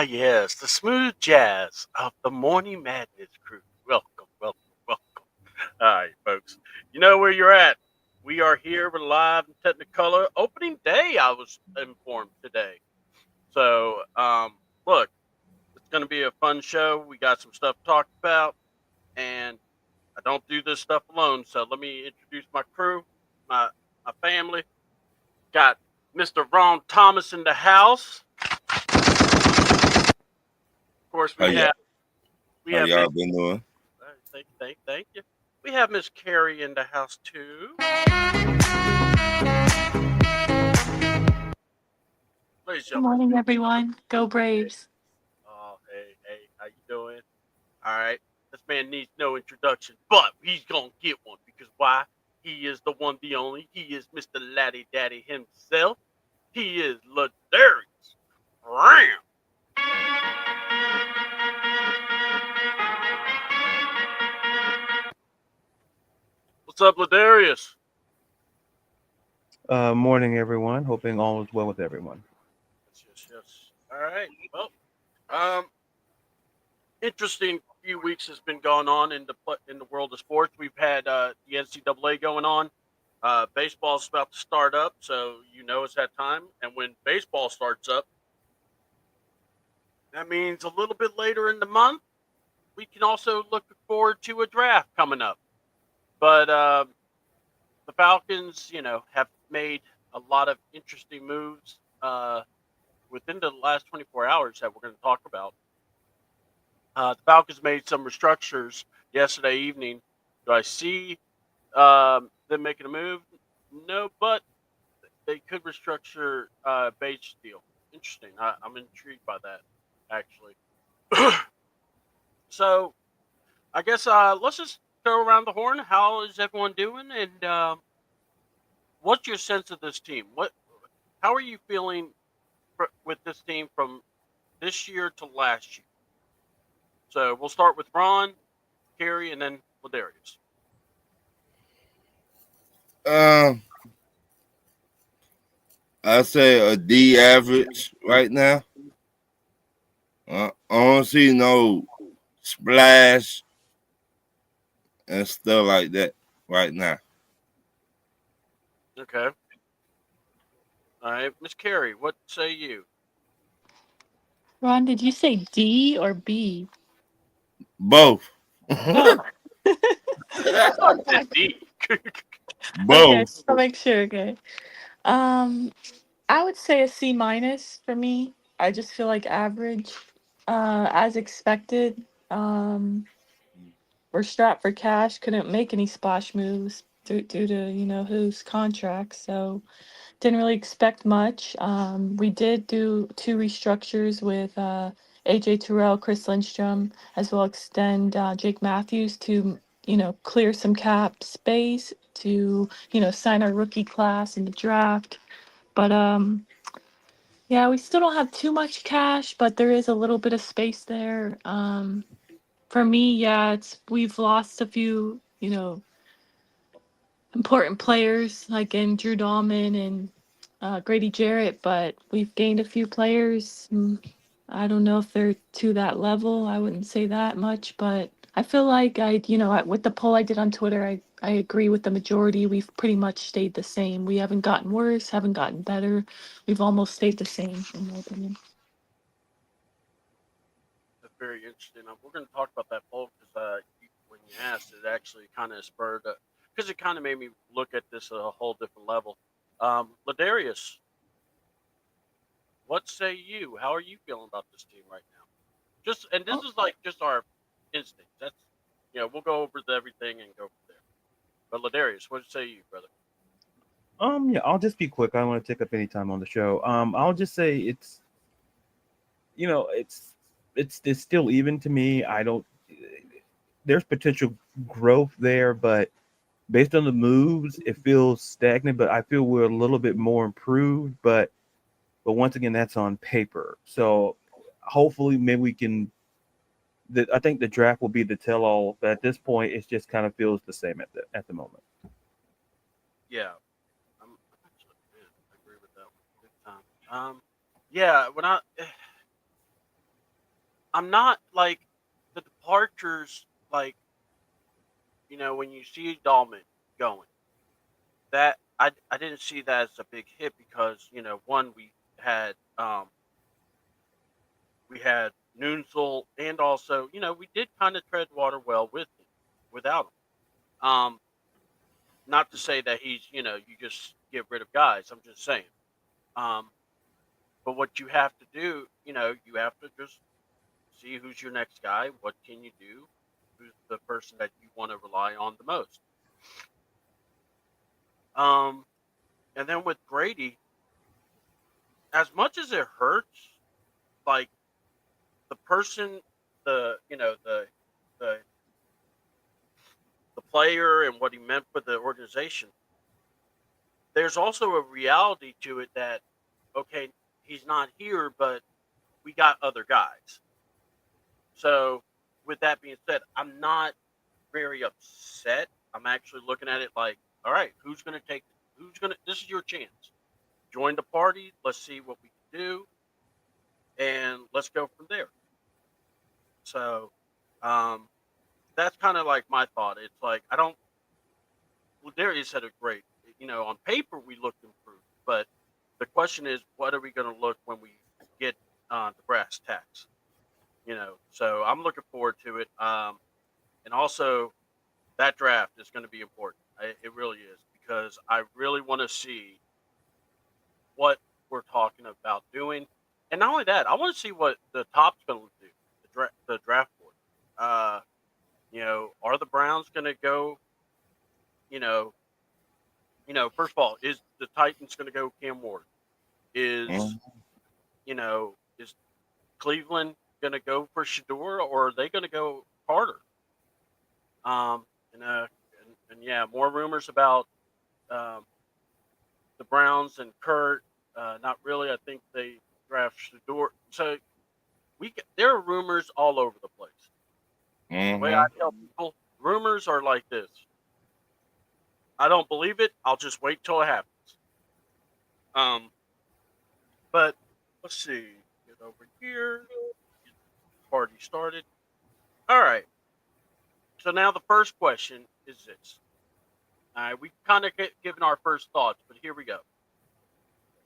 Yes, the smooth jazz of the Morning Madness crew. Welcome, welcome, welcome. All right, folks. You know where you're at. We are here. We're live in Technicolor. Opening day, I was informed today. So, look, it's going to be a fun show. We got some stuff to talk about, and I don't do this stuff alone. So, let me introduce my crew, my my family. Got Mr. Ron Thomas in the house. Of course, How y'all, we how have Miss. y'all been doing? Thank you. We have Miss Carrie in the house too. Ladies and Good gentlemen. morning, everyone. Go Braves. Oh, hey, how you doing? All right. This man needs no introduction, but he's gonna get one because why? He is the one, the only. He is Mr. Laddie Daddy himself. He is Ladarius. Ram. What's up, Ladarius? Morning, everyone. Hoping all is well with everyone. Yes. All right. Well, um, interesting few weeks has been going on in the world of sports. We've had the NCAA going on. Baseball's about to start up, so you know it's that time. And when baseball starts up, that means a little bit later in the month, we can also look forward to a draft coming up. But the Falcons, have made a lot of interesting moves within the last 24 hours that we're going to talk about. The Falcons made some restructures yesterday evening. Do I see them making a move? No, but they could restructure Bates deal. Interesting. I'm intrigued by that, actually. So I guess let's just go around the horn. How is everyone doing? And what's your sense of this team? How are you feeling with this team from this year to last year? So we'll start with Ron, Kerry, and then Ladarius. Um, I say a D average right now. I don't see no splash and stuff like that right now. Okay. All right, Miss Carey, what say you? Ron, did you say D or B? Both. Oh, I thought you said D. okay. Both. I'll make sure. Okay. Um, I would say a C minus for me. I just feel like average, as expected. We're strapped for cash. Couldn't make any splash moves due to whose contracts. So didn't really expect much. We did do two restructures with AJ Terrell, Chris Lindstrom, as well extend Jake Matthews to clear some cap space to sign our rookie class in the draft. But yeah, we still don't have too much cash, but there is a little bit of space there. For me, yeah, it's we've lost a few important players like in Drew Dahlman and Grady Jarrett, but we've gained a few players. I don't know if they're to that level. I wouldn't say that much, but I feel like with the poll I did on Twitter, I agree with the majority. We've pretty much stayed the same. We haven't gotten worse, haven't gotten better. We've almost stayed the same, in my opinion. That's very interesting. We're going to talk about that poll because when you asked, it actually kind of spurred because it kind of made me look at this at a whole different level. Ladarius, what say you? How are you feeling about this team right now? This is like just our instinct. That's we'll go over everything and go from there. But Ladarius, what say you, brother? Yeah, I'll just be quick. I don't want to take up any time on the show. I'll just say you know, it's still even to me. I don't. There's potential growth there, but based on the moves, it feels stagnant. But I feel we're a little bit more improved. But once again, that's on paper. So hopefully, maybe we can. I think the draft will be the tell-all. But at this point, it just kind of feels the same at the moment. Yeah, I'm actually, yeah, I agree with that one big time. Yeah, when I I'm not like the departures, like, when you see Dahlman going, that I didn't see that as a big hit because, one, we had Noonsel, and also, we did kind of tread water well without him. Not to say that he's, you just get rid of guys. I'm just saying. Um, but what you have to do, you have to just see who's your next guy. What can you do? Who's the person that you want to rely on the most? Um, and then with Grady, as much as it hurts, like the person, the you know the the player and what he meant for the organization, there's also a reality to it that, okay, he's not here, but we got other guys. So with that being said, I'm not very upset. I'm actually looking at it like, all right, this is your chance. Join the party. Let's see what we can do, and let's go from there. So, um, that's kind of like my thought. It's like, I don't. Well, Darius said it great. On paper we looked improved, but the question is, what are we going to look when we get the brass tacks? So I'm looking forward to it. And also that draft is going to be important. It really is, because I really want to see what we're talking about doing, and not only that, I want to see what the top's going to do. The draft board. Uh, are the Browns going to go? You know, First of all, is the Titans going to go Cam Ward? Is Mhm. is Cleveland going to go for Shador, or are they going to go Carter? Um, and yeah, more rumors about um, the Browns and Kurt. Not really. I think they draft Shador. So there are rumors all over the place. The way I Mhm. tell people, rumors are like this. I don't believe it. I'll just wait till it happens. Um, but let's see. Get over here. Get the party started. All right. So now the first question is this. All right, we kind of given our first thoughts, but here we go.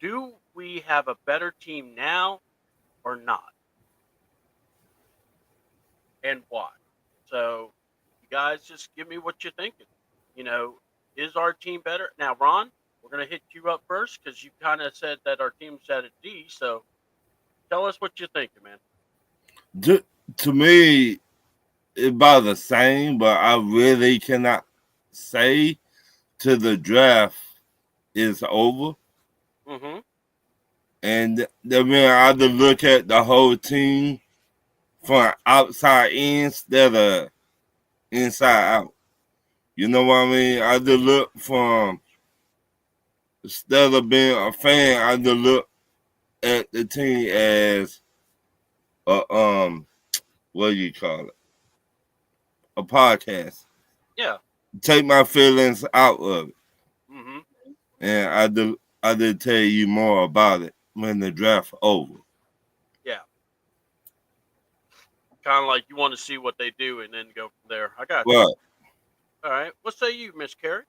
Do we have a better team now or not, and why? So, you guys just give me what you're thinking. You know, is our team better now, Ron? We're gonna hit you up first because you kind of said that our team's at a D. So, tell us what you're thinking, man. To, to me, it's about the same, but I really cannot say till the draft is over. Mm-hmm. And then I have to look at the whole team from outside in instead of inside out. You know what I mean? I have to look from, instead of being a fan, I have to look at the team as a what do you call it? A podcast. Yeah. Take my feelings out of it, Mm-hmm. and I did tell you more about it when the draft over. Yeah. Kind of like you want to see what they do and then go from there. I got you. But All right. What say you, Miss Carrie?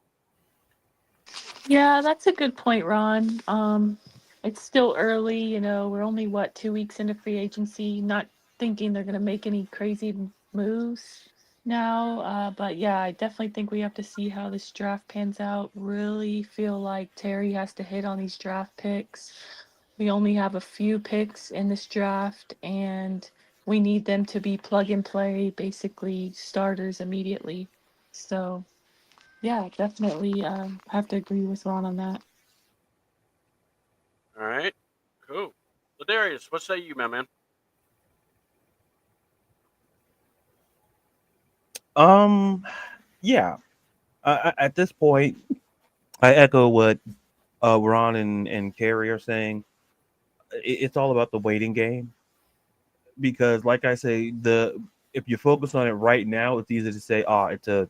Yeah, that's a good point, Ron. It's still early, we're only 2 weeks into free agency, not thinking they're gonna make any crazy moves now. But yeah, I definitely think we have to see how this draft pans out. Really feel like Terry has to hit on these draft picks. We only have a few picks in this draft, and we need them to be plug and play, basically starters immediately. So yeah, definitely have to agree with Ron on that. All right. Cool. So, Darius, what say you, my man? Um, yeah. At this point, I echo what Ron and Carrie are saying. It's all about the waiting game because, like I say, the if you focus on it right now, it's easy to say, "Oh, it's a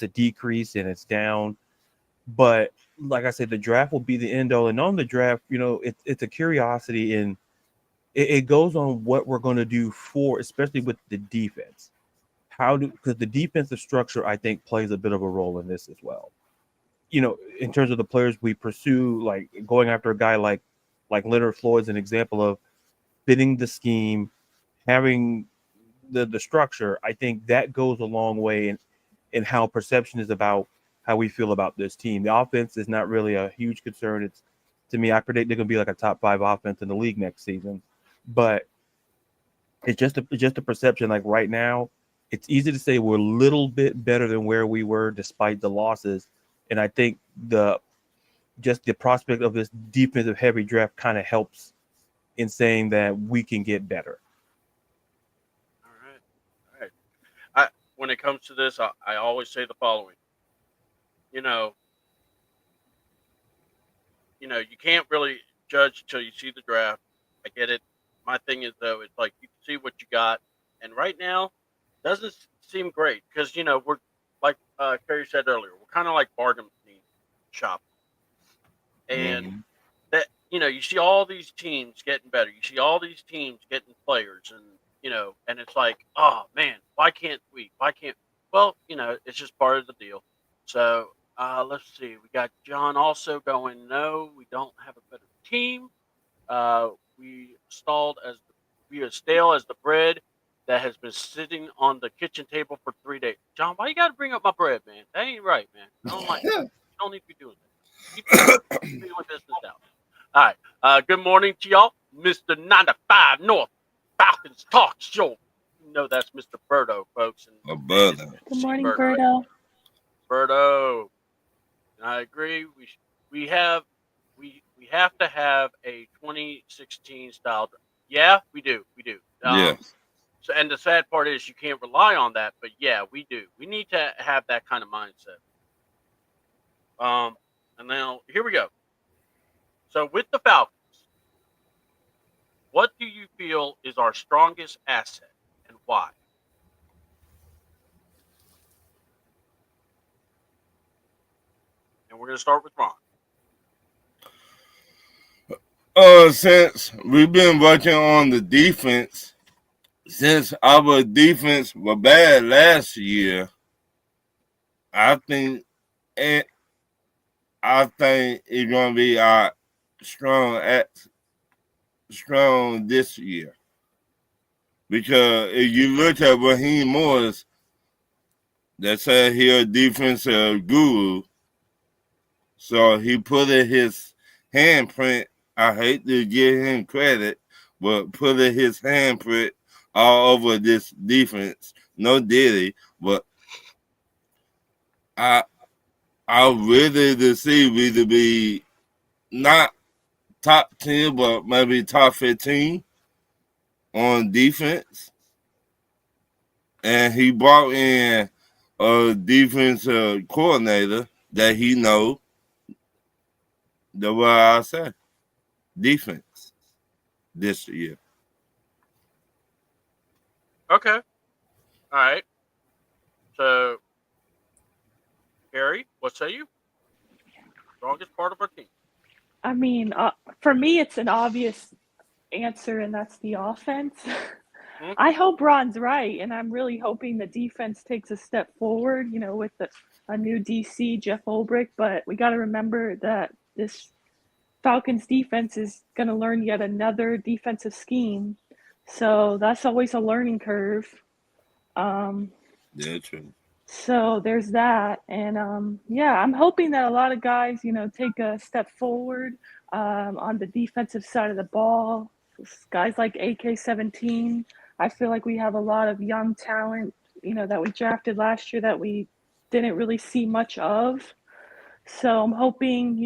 decrease and it's down." But like I said, the draft will be the end all, and on the draft, it's a curiosity, and it goes on what we're going to do for, especially with the defense. Because the defensive structure, I think, plays a bit of a role in this as well. In terms of the players we pursue, like going after a guy like Leonard Floyd's an example of fitting the scheme, having the structure. I think that goes a long way in how perception is about how we feel about this team. The offense is not really a huge concern. It's, to me, I predict they're going to be like a top 5 offense in the league next season. But it's just a perception. Like right now, it's easy to say we're a little bit better than where we were despite the losses. And I think the prospect of this defensive heavy draft kind of helps in saying that we can get better. All right. When it comes to this, I always say the following. You can't really judge until you see the draft. I get it. My thing is, though, it's like you can see what you got, and right now doesn't seem great because we're like Kerry said earlier, we're kind of like bargaining shop, and Mhm. that you see all these teams getting better. You see all these teams getting players, and and it's like, oh man, why can't we? Why can't? Well, it's just part of the deal. So let's see. We got John also going. No, we don't have a better team. Uh, we we are stale as the bread that has been sitting on the kitchen table for 3 days. John, why you got to bring up my bread, man? That ain't right, man. I don't like. You don't need to be doing that. Keep your business out. All right. Good morning to y'all, Mr. 95 North Falcons Talk Show. You know that's Mr. Birdo, folks. And My brother. Good morning, Birdo. Berto. Birdo. And I agree. We have to have a 2016 style draft. Yeah, we do. Yes. So, and the sad part is you can't rely on that, but yeah, we do. We need to have that kind of mindset. And now here we go. So with the Falcons, what do you feel is our strongest asset and why? And we're going to start with Ron. Since we've been working on the defense, since our defense was bad last year, I think it, it's gonna be our strong this year. Because if you look at Raheem Morris, they said he a defensive guru, so he put in his handprint. I hate to give him credit, but put in his handprint all over this defense. No diddy, but I really to see we to be not top 10, but maybe top 15 on defense. And he brought in a defensive coordinator that he know. The way I say defense this year. Okay. All right. So, Harry, what say you? Strongest part of our team. I mean, for me, it's an obvious answer, and that's the offense. I hope Ron's right, and I'm really hoping the defense takes a step forward, with a new DC, Jeff Ulbrich. But we got to remember that this Falcons defense is going to learn yet another defensive scheme. So that's always a learning curve. Yeah, true. So there's that. And I'm hoping that a lot of guys, take a step forward on the defensive side of the ball. Guys like AK-17. I feel like we have a lot of young talent, that we drafted last year that we didn't really see much of. So I'm hoping,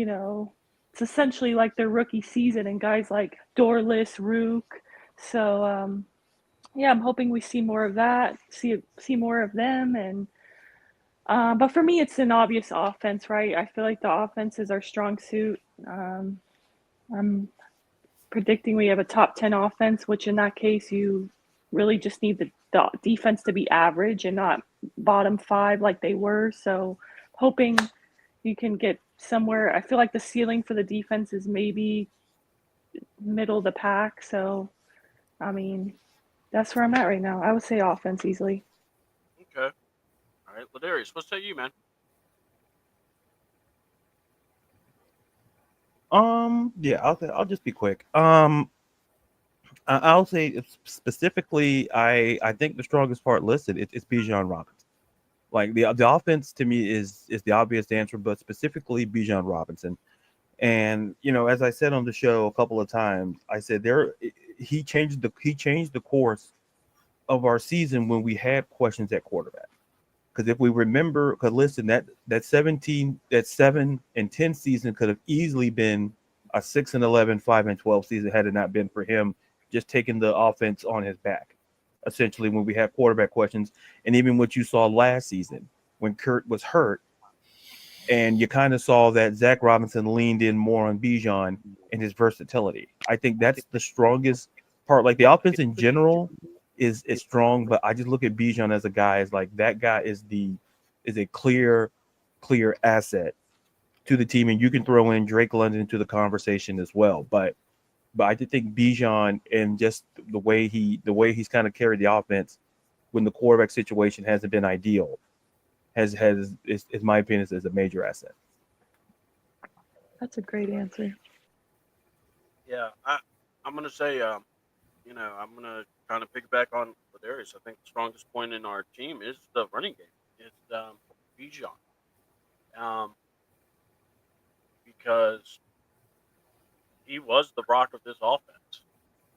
it's essentially like their rookie season and guys like Dorless, Rook. So I'm hoping we see more of that, see more of them. And but for me, it's an obvious offense, right? I feel like the offense is our strong suit. I'm predicting we have a top 10 offense, which in that case, you really just need the defense to be average and not bottom 5 like they were. So hoping you can get somewhere. I feel like the ceiling for the defense is maybe middle of the pack. So I mean, that's where I'm at right now. I would say offense easily. Okay. All right, Ladarius, what say you, man? Yeah, I'll just be quick. I'll say specifically, I think the strongest part listed it's Bijan Robinson. Like the offense to me is the obvious answer, but specifically Bijan Robinson. And as I said on the show a couple of times, I said he changed the course of our season when we had questions at quarterback. Because if we remember, because listen, that 7-10 season could have easily been a 6-11, 5-12 season had it not been for him just taking the offense on his back. Essentially, when we had quarterback questions, and even what you saw last season when Kurt was hurt, and you kind of saw that Zach Robinson leaned in more on Bijan and his versatility. I think that's the strongest part. Like the offense in general is strong, but I just look at Bijan as a guy as like that guy is a clear asset to the team, and you can throw in Drake London into the conversation as well. But I did think Bijan and just the way he's kind of carried the offense when the quarterback situation hasn't been ideal is my opinion is a major asset. That's a great answer. Yeah, I'm gonna say, I'm gonna kind of piggyback on Ladarius. I think the strongest point in our team is the running game. It's Bijan, um, because he was the rock of this offense,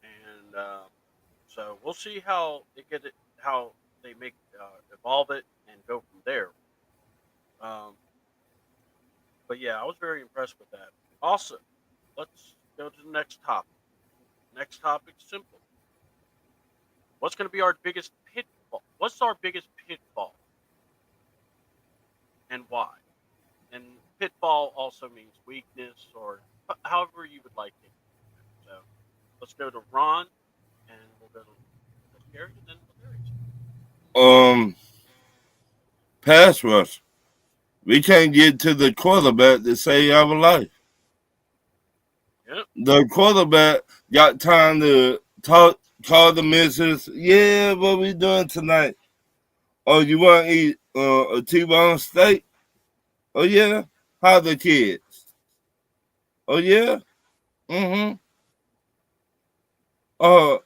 and so we'll see how they make evolve it and go from there. Um, but yeah, I was very impressed with that. Also, let's go to the next topic. Next topic, simple. What's going to be our biggest pitfall? What's our biggest pitfall, and why? And pitfall also means weakness, or however you would like it. So let's go to Ron, and we'll go to Gary, and then Larry. Pass rush. We can't get to the quarterback to save our life. Yep. The quarterback got time to call the missus. Yeah, what we doing tonight? Oh, you want to eat a T-bone steak? Oh yeah. How the kids? Oh yeah. Mm-hmm. Uh,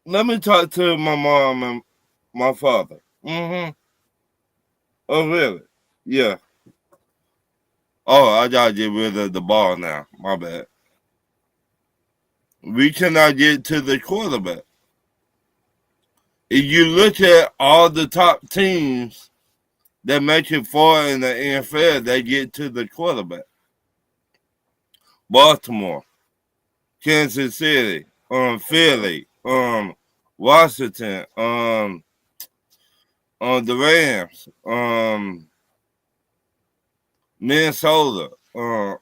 let me talk to my mom and my father. Mm-hmm. Oh really? Yeah. Oh, I gotta get rid of the ball now. My bad. We cannot get to the quarterback. If you look at all the top teams that make it far in the NFL, they get to the quarterback. Baltimore, Kansas City, Philly, Washington, the Rams, Minnesota.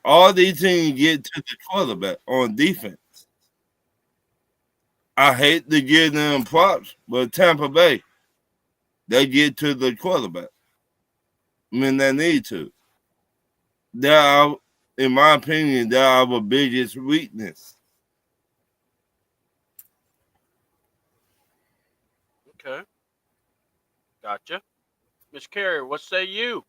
All these teams get to the quarterback on defense. I hate to give them props, but Tampa Bay, they get to the quarterback. I mean, they need to. They're our, in my opinion, they're our biggest weakness. Okay, gotcha. Miss Carey, what say you?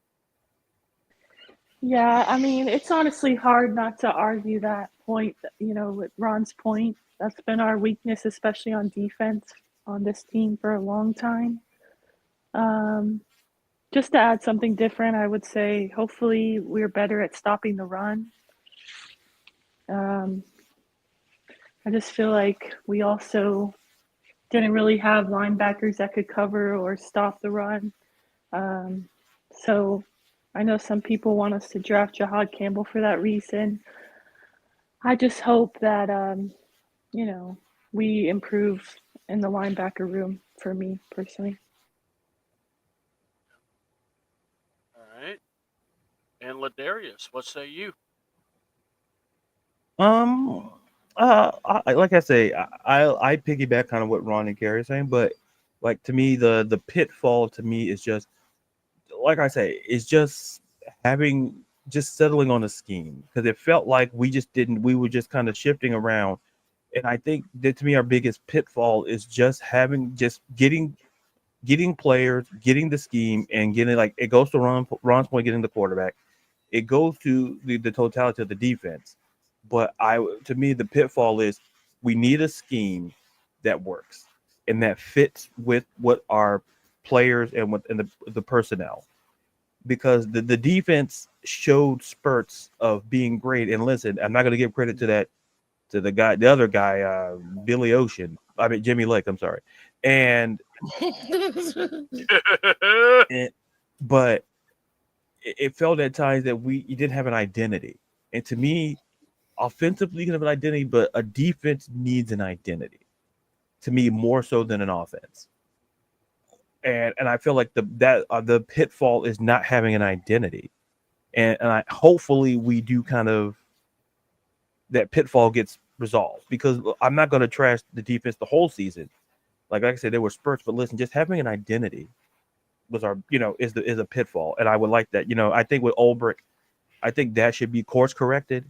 Yeah, I mean, it's honestly hard not to argue that point, with Ron's point. That's been our weakness, especially on defense on this team for a long time. Um, just to add something different, I would say hopefully we're better at stopping the run. Um, I just feel like we also didn't really have linebackers that could cover or stop the run. Um, so I know some people want us to draft Jahad Campbell for that reason. I just hope that we improve in the linebacker room for me personally. All right, and Ladarius, what say you? Um, like I say, I piggyback kind of what Ron and Gary are saying, but like to me, the pitfall to me is just like I say, it's just having just settling on a scheme because it felt like we just didn't. We were just kind of shifting around, And I think that to me our biggest pitfall is just getting players, getting the scheme, and getting like it goes to Ron's point, getting the quarterback. It goes to the totality of the defense. But to me, the pitfall is we need a scheme that works and that fits with what our players and the personnel. Because the defense showed spurts of being great. And listen, I'm not going to give credit to the other guy, Billy Ocean. I mean Jimmy Lake. I'm sorry, and and but it felt at times that you didn't have an identity. And to me, offensively, you can have an identity, but a defense needs an identity. To me, more so than an offense. And I feel like the pitfall is not having an identity. And hopefully we do kind of that pitfall gets resolved, because I'm not going to trash the defense the whole season. Like I said, there were spurts, but listen, just having an identity was is a pitfall, and I would like that. I think with Ulbrich, I think that should be course corrected.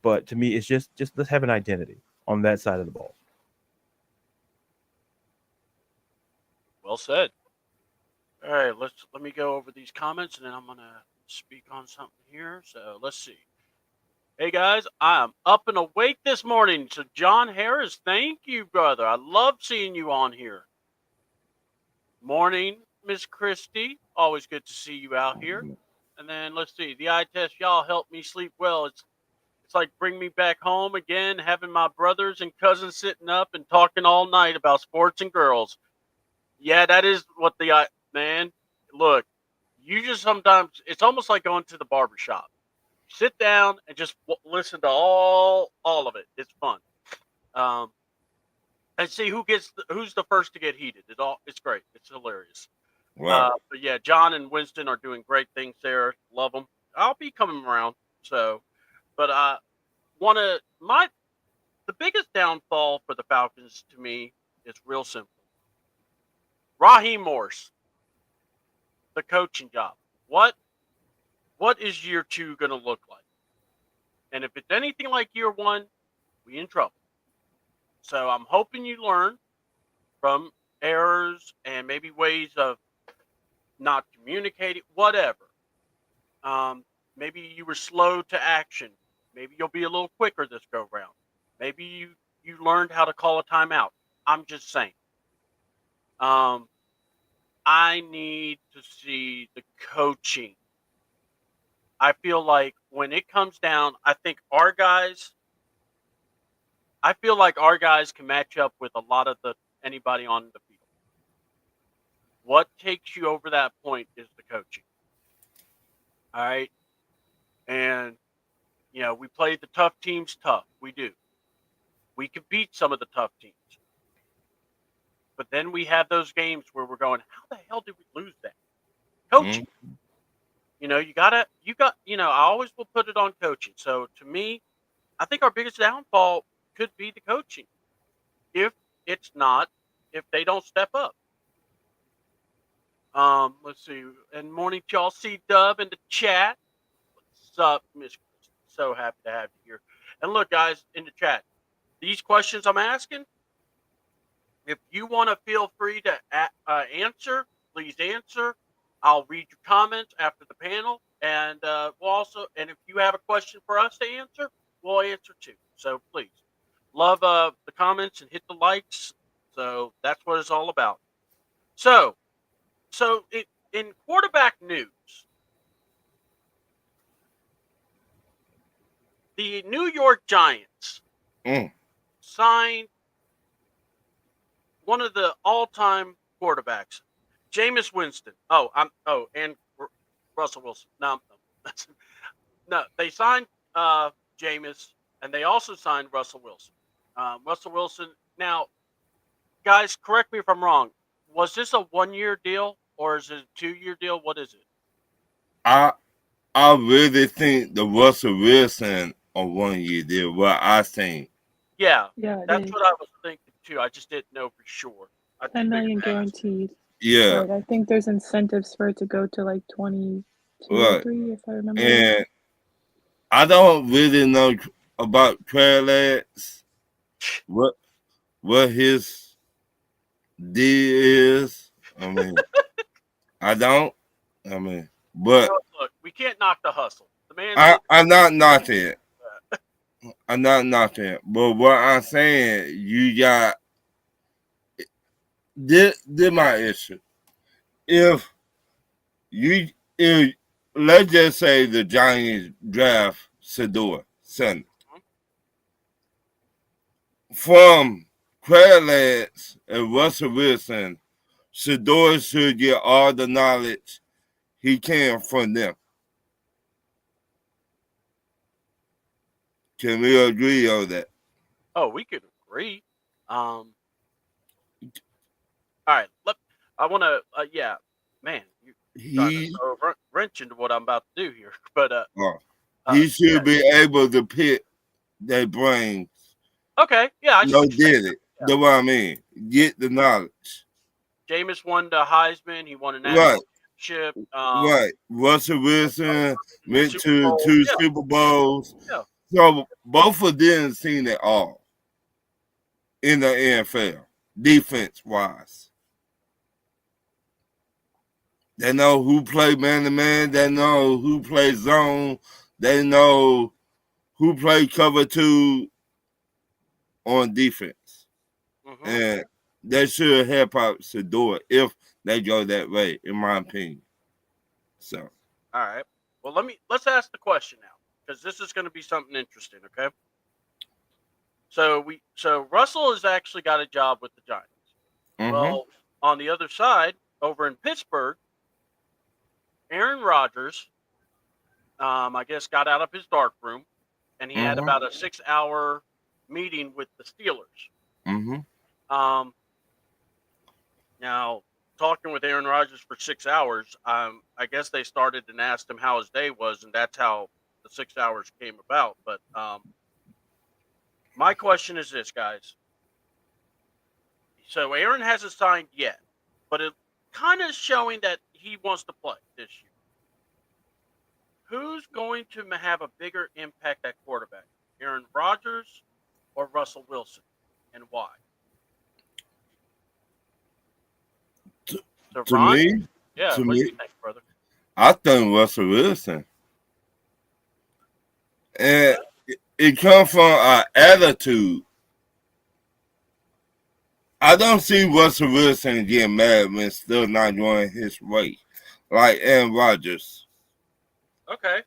But to me, it's just let's have an identity on that side of the ball. Well said. All right, let me go over these comments, and then I'm gonna speak on something here. So let's see. Hey guys, I'm up and awake this morning. So John Harris, thank you, brother. I love seeing you on here. Morning, Miss Christie. Always good to see you out here. And then let's see. The eye test, y'all help me sleep well. It's like bring me back home again, having my brothers and cousins sitting up and talking all night about sports and girls. Yeah, that is what man. Look, you just sometimes it's almost like going to the barbershop. Sit down and just listen to all of it. It's fun. And see who's the first to get heated. It's great. It's hilarious. Wow. But yeah, John and Winston are doing great things there. Love them. I'll be coming around. So, but the biggest downfall for the Falcons to me is real simple. Raheem Morse, the coaching job. What is year 2 going to look like? And if it's anything like year 1, we in trouble. So I'm hoping you learn from errors and maybe ways of not communicating, whatever. Maybe you were slow to action. Maybe you'll be a little quicker this go round. Maybe you learned how to call a timeout. I'm just saying. I need to see the coaching. I feel like when it comes down, I feel like our guys can match up with a lot of anybody on the field. What takes you over that point is the coaching. All right. And, we play the tough teams tough. We do. We can beat some of the tough teams. But then we have those games where we're going, how the hell did we lose that? Coaching. I always will put it on coaching. So to me, I think our biggest downfall could be the coaching. If they don't step up. Let's see. And morning to y'all. C Dub in the chat. What's up, Miss? So happy to have you here. And look, guys, in the chat, these questions I'm asking, if you want to feel free to answer, please answer. I'll read your comments after the panel, and and if you have a question for us to answer, we'll answer too. So please, love the comments and hit the likes. So that's what it's all about. So in quarterback news, the New York Giants signed one of the all-time quarterbacks, Jameis Winston. And Russell Wilson. No, they signed Jameis, and they also signed Russell Wilson. Russell Wilson. Now, guys, correct me if I'm wrong. Was this a 1-year deal or is it a 2-year deal? What is it? I really think the Russell Wilson a 1-year deal. What I think. Yeah, Yeah, that's what I was thinking too. I just didn't know for sure. 10 million guaranteed. Yeah. But I think there's incentives for it to go to like 22 or Right. 3, if I remember. And I don't really know about Trey Lance, what his deal is. I mean, I don't. I mean, but Look, we can't knock the hustle. The man's I'm not knocking it. I'm not knocking it. But what I'm saying, you got this my issue. If if let's just say the Giants draft Sador Sunday from Crablands and Russell Wilson, Sador should get all the knowledge he can from them. Can we agree on that? Oh, we could agree. All right. I want to. Yeah, man, you trying to He throw a wrench into what I'm about to do here. But he should yeah. be able to pick their brains. Okay. Yeah, I see No what you're saying. did it. That's what I mean. Get the knowledge. Jameis won the Heisman. He won a Right. national championship. Right. Russell Wilson went Super to Bowl. 2 Yeah. Super Bowls. Yeah. So both of them seen it all in the NFL, defense wise. They know who play man to man. They know who play zone. They know who play cover two on defense. Mm-hmm. And they should help out Sador if they go that way, in my opinion. So, All right. Well, let's ask the question now, because this is going to be something interesting. Okay. So Russell has actually got a job with the Giants. Well, on the other side, over in Pittsburgh, Aaron Rodgers, I guess, got out of his dark room, and he had about a 6-hour meeting with the Steelers. Now, talking with Aaron Rodgers for 6 hours, I guess they started and asked him how his day was, and that's how the 6 hours came about. But my question is this, guys. So Aaron hasn't signed yet, but it kind of showing that he wants to play this year. Who's going to have a bigger impact at quarterback, Aaron Rodgers or Russell Wilson, and why? So to Ron, me, yeah, to what do me, you think, brother? I think Russell Wilson. And it comes from an attitude. I don't see Russell Wilson getting mad when still not going his way. Like Aaron Rodgers. Okay.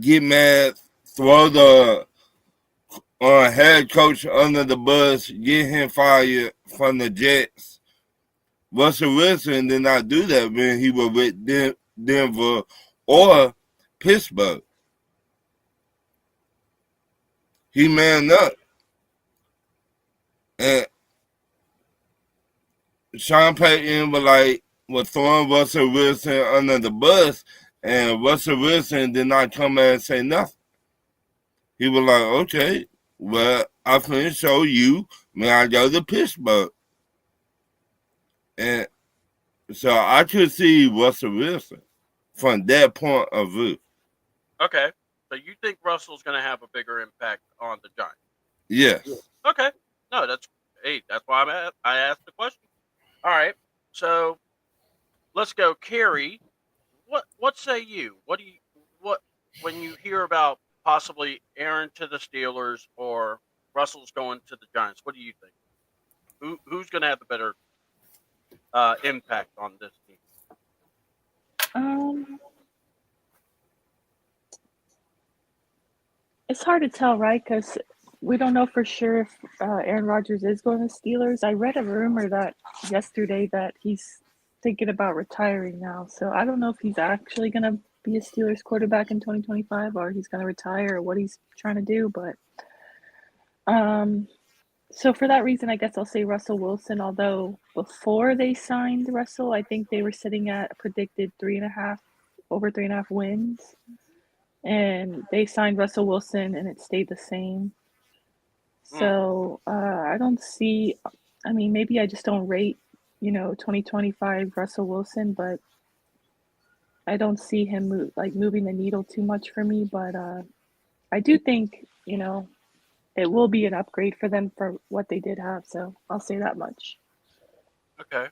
Get mad, throw the head coach under the bus, get him fired from the Jets. Russell Wilson did not do that when he was with Denver or Pittsburgh. He manned up. And Sean Payton was throwing Russell Wilson under the bus, and Russell Wilson did not come out and say nothing. He was like, okay, well, I'm going to show you when I go to Pittsburgh. And so I could see Russell Wilson from that point of view. Okay. So you think Russell's going to have a bigger impact on the Giants? Yes. Okay. No, that's why I asked the question. All right. So let's go, Carrie. What say you? What when you hear about possibly Aaron to the Steelers or Russell's going to the Giants? What do you think? Who's going to have the better impact on this team? It's hard to tell, right? Because we don't know for sure if Aaron Rodgers is going to Steelers. I read a rumor that yesterday that he's thinking about retiring now. So I don't know if he's actually going to be a Steelers quarterback in 2025 or he's going to retire or what he's trying to do. But so for that reason, I guess I'll say Russell Wilson. Although before they signed Russell, I think they were sitting at a predicted over 3.5 wins. And they signed Russell Wilson and it stayed the same. So I don't see, I mean, maybe I just don't rate, 2025 Russell Wilson, but I don't see him moving the needle too much for me. But I do think, it will be an upgrade for them for what they did have. So I'll say that much. Okay.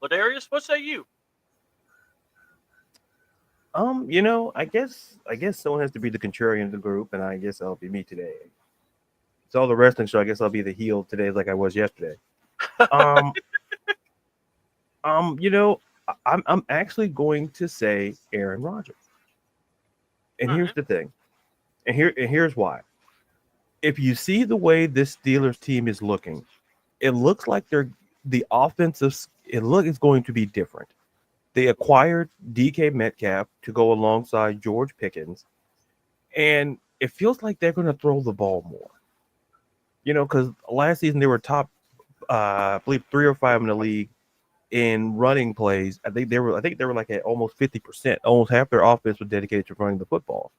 Ladarius, what say you? I guess someone has to be the contrarian of the group, and I guess I'll be me today. It's all the wrestling show. I guess I'll be the heel today, like I was yesterday. Um, I'm actually going to say Aaron Rodgers, and All here's right. the thing, and here's why. If you see the way this Steelers team is looking, it looks like the offensive. It look is going to be different. They acquired DK Metcalf to go alongside George Pickens, and it feels like they're going to throw the ball more. Because last season they were top, I believe 3 or 5 in the league in running plays. I think they were like at almost 50%. Almost half their offense was dedicated to running the football,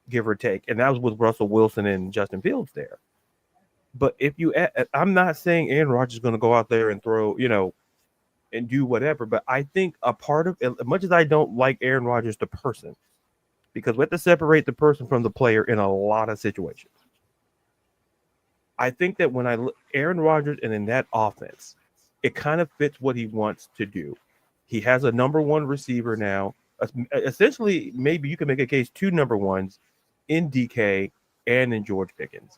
give or take, and that was with Russell Wilson and Justin Fields there. But I'm not saying Aaron Rodgers is going to go out there and throw, and do whatever. But I think a part of, as much as I don't like Aaron Rodgers the person, because we have to separate the person from the player in a lot of situations. I think that when I look Aaron Rodgers and in that offense, it kind of fits what he wants to do. He has a number one receiver now. Essentially, maybe you can make a case two number ones in DK and in George Pickens.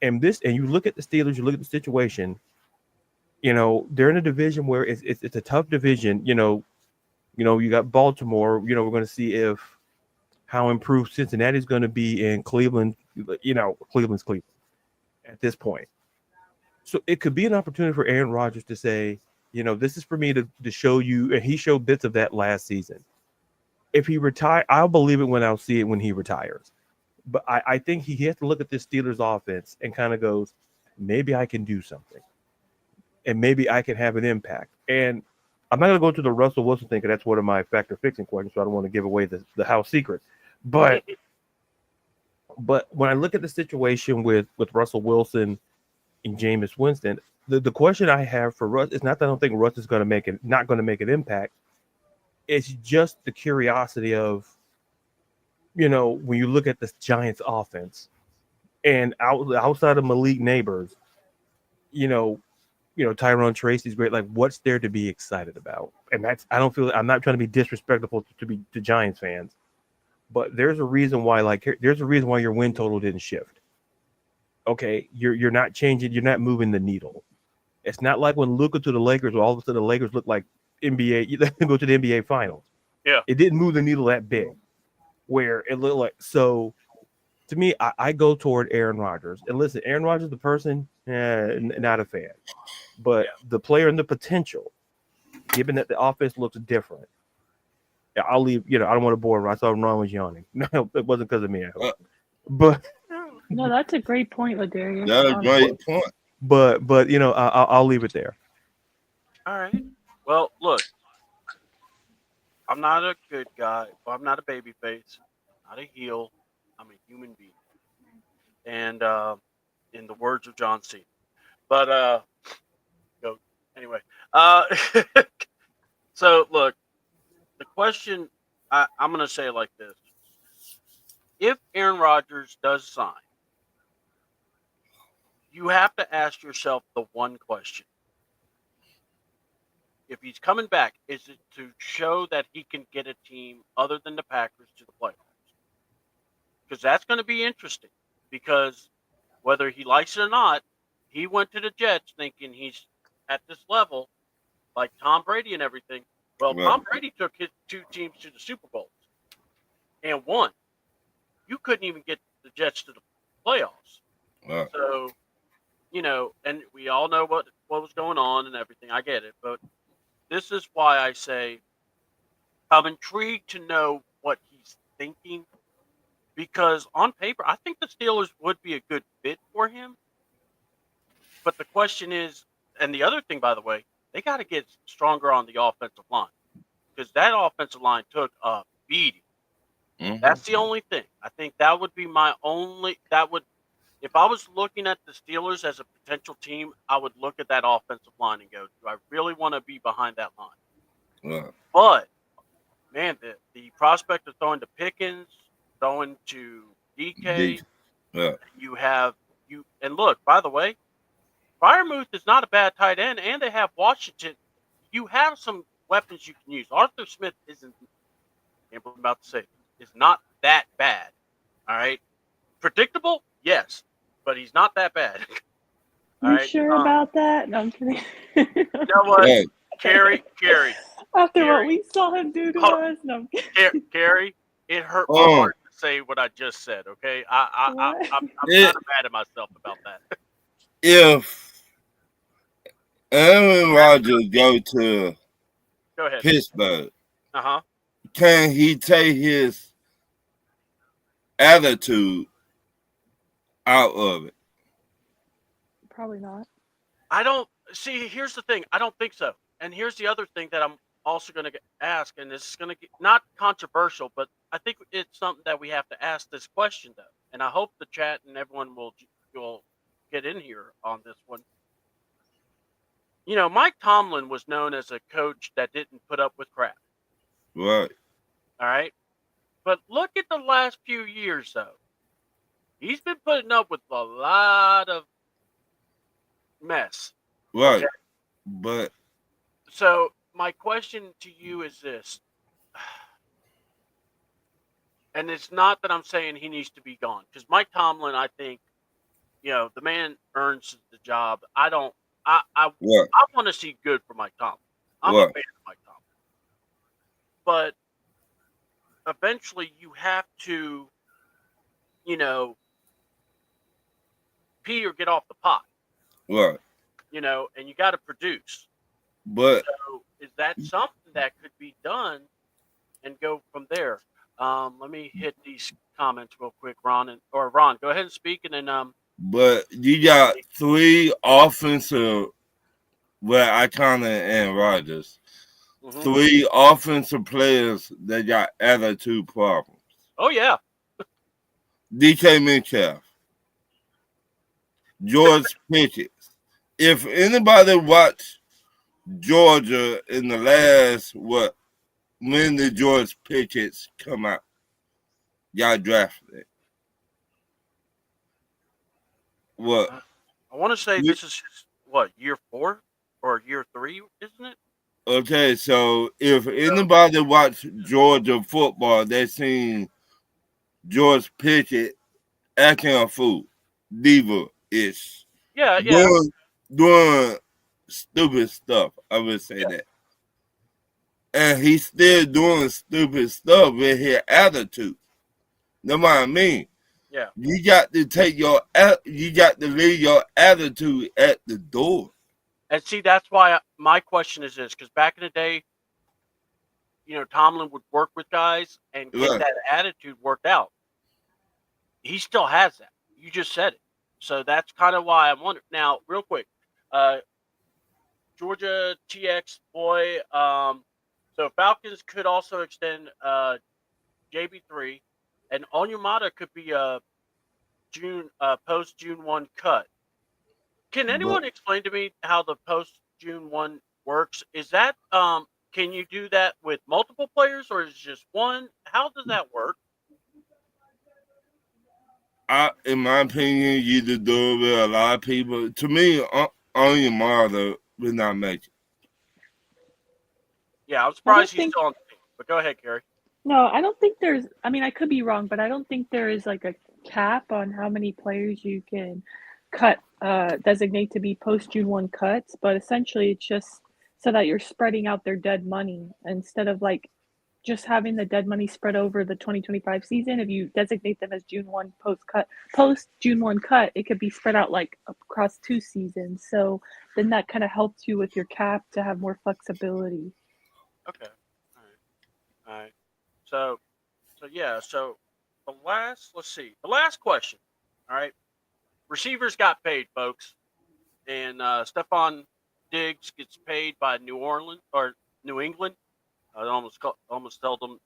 And you look at the Steelers, you look at the situation. They're in a division where it's a tough division. You got Baltimore. We're going to see if how improved Cincinnati's going to be in Cleveland. Cleveland's Cleveland at this point. So it could be an opportunity for Aaron Rodgers to say, this is for me to show you. And he showed bits of that last season. If he retire, I'll believe it when I'll see it when he retires. But I think he has to look at this Steelers offense and kind of goes, maybe I can do something. And maybe I can have an impact. And I'm not going to go to the Russell Wilson thing because that's one of my factor fixing questions, so I don't want to give away the house secret. But when I look at the situation with Russell Wilson and Jameis Winston, the question I have for Russ is not that I don't think Russ is not going to make an impact. It's just the curiosity of, when you look at the Giants offense and outside of Malik Neighbors, Tyrone Tracy's great. Like, what's there to be excited about? And I'm not trying to be disrespectful to Giants fans, but there's a reason why your win total didn't shift. Okay, you're not changing, you're not moving the needle. It's not like when Luka to the Lakers, where all of a sudden the Lakers look like NBA. You go to the NBA Finals. Yeah. It didn't move the needle that big, where it looked like so. To me, I go toward Aaron Rodgers. And listen, Aaron Rodgers, the person, not a fan. But the player and the potential, given that the offense looks different, I'll leave. I don't want to bore him. I saw Ron was yawning. No, it wasn't because of me. I hope. But No, that's a great point, Ladarius. That's a great point. But I'll leave it there. All right. Well, look, I'm not a good guy. Well, I'm not a baby face. I'm not a heel. I'm a human being. And in the words of John Cena. But anyway. So look, the question I'm going to say it like this: if Aaron Rodgers does sign, you have to ask yourself the one question. If he's coming back, is it to show that he can get a team other than the Packers to the playoffs? Because that's going to be interesting. Because whether he likes it or not, he went to the Jets thinking he's at this level, like Tom Brady and everything. Well, Right. Tom Brady took his two teams to the Super Bowls and won. You couldn't even get the Jets to the playoffs. Right. So, and we all know what was going on and everything. I get it. But this is why I say I'm intrigued to know what he's thinking. Because on paper, I think the Steelers would be a good fit for him. But the question is, and the other thing, by the way, they got to get stronger on the offensive line. Because that offensive line took a beating. Mhm. That's the only thing. I think that would be if I was looking at the Steelers as a potential team, I would look at that offensive line and go, do I really want to be behind that line? Right. But, man, the prospect of throwing to Pickens, throwing to DK, Big. Yeah. You have and look, by the way, Firemouth is not a bad tight end, and they have Washington. You have some weapons you can use. Arthur Smith isn't. I'm about to say is not that bad. All right, predictable, yes, but he's not that bad. All You right. sure about that? No, I'm kidding. You know what, Hey, Carrie? After what we saw him do to hold us, no, I'm kidding. Carrie, it hurt my um, heart to say what I just said. Okay, What? I'm it, kind of mad at myself about that. if Aaron Rodgers go to Go ahead. Pittsburgh, Uh-huh. can he take his attitude out of it? Probably not. I don't see. Here's the thing. I don't think so. And here's the other thing that I'm also going to ask, and this is going to get not controversial, but I think it's something that we have to ask this question though. And I hope the chat and everyone will get in here on this one. You know, Mike Tomlin was known as a coach that didn't put up with crap. Right, All right, but look at the last few years though. He's been putting up with a lot of mess. right. Okay, But so my question to you is this. And it's not that I'm saying he needs to be gone because Mike Tomlin, I think, the man earns the job. I don't. what? I want to see good for Mike Tomlin. I'm a What? fan of Mike Tomlin, but eventually you have to, you know, pee or get off the pot. What? And you got to produce. But So is that something that could be done and go from there? Let me hit these comments real quick, Ron, Ron, go ahead and speak, and then you got three offensive. Well, I kind of and Rodgers. mhm. Three offensive players that got attitude problems. Oh yeah, DK Metcalf, George Pickens. If anybody watched Georgia in the last when did George Pickens come out? Y'all drafted it. What? I want to say this is what, year 4 or year 3, isn't it? Okay, so if anybody watched Georgia football, they seen George Pickens acting a fool, diva ish, Yeah, yeah, doing stupid stuff. I would say yeah. that, and he's still doing stupid stuff with his attitude. Know what I mean? Yeah. You got to you got to leave your attitude at the door. And see, that's why my question is this: because back in the day, Tomlin would work with guys and get Right. that attitude worked out. He still has that. You just said it. So that's kind of why I'm wondering. Now, real quick, uh, Georgia TX boy. So Falcons could also extend JB3, and Onyemata could be a June post June 1 cut. Can But anyone explain to me how the post June 1 works? Is that can you do that with multiple players or is it just one? How does that work? in my opinion, you to do it with a lot of people. To me, on your mother will not make it. Yeah, I'm I don't surprised he's think. still on the team. But go ahead, Gary. No, I don't think there's. I mean, I could be wrong, but I don't think there is like a cap on how many players you can cut, designate to be post June 1 cuts. But essentially, it's just so that you're spreading out their dead money instead of like just having the dead money spread over the 2025 season. If you designate them as June 1 post June 1 cut, it could be spread out like across 2 seasons. So then that kind of helps you with your cap to have more flexibility. Okay. All right. All right. So yeah, so let's see. The last question. All right. Receivers got paid, folks. And Stephon Diggs gets paid by New Orleans or New England. I almost told them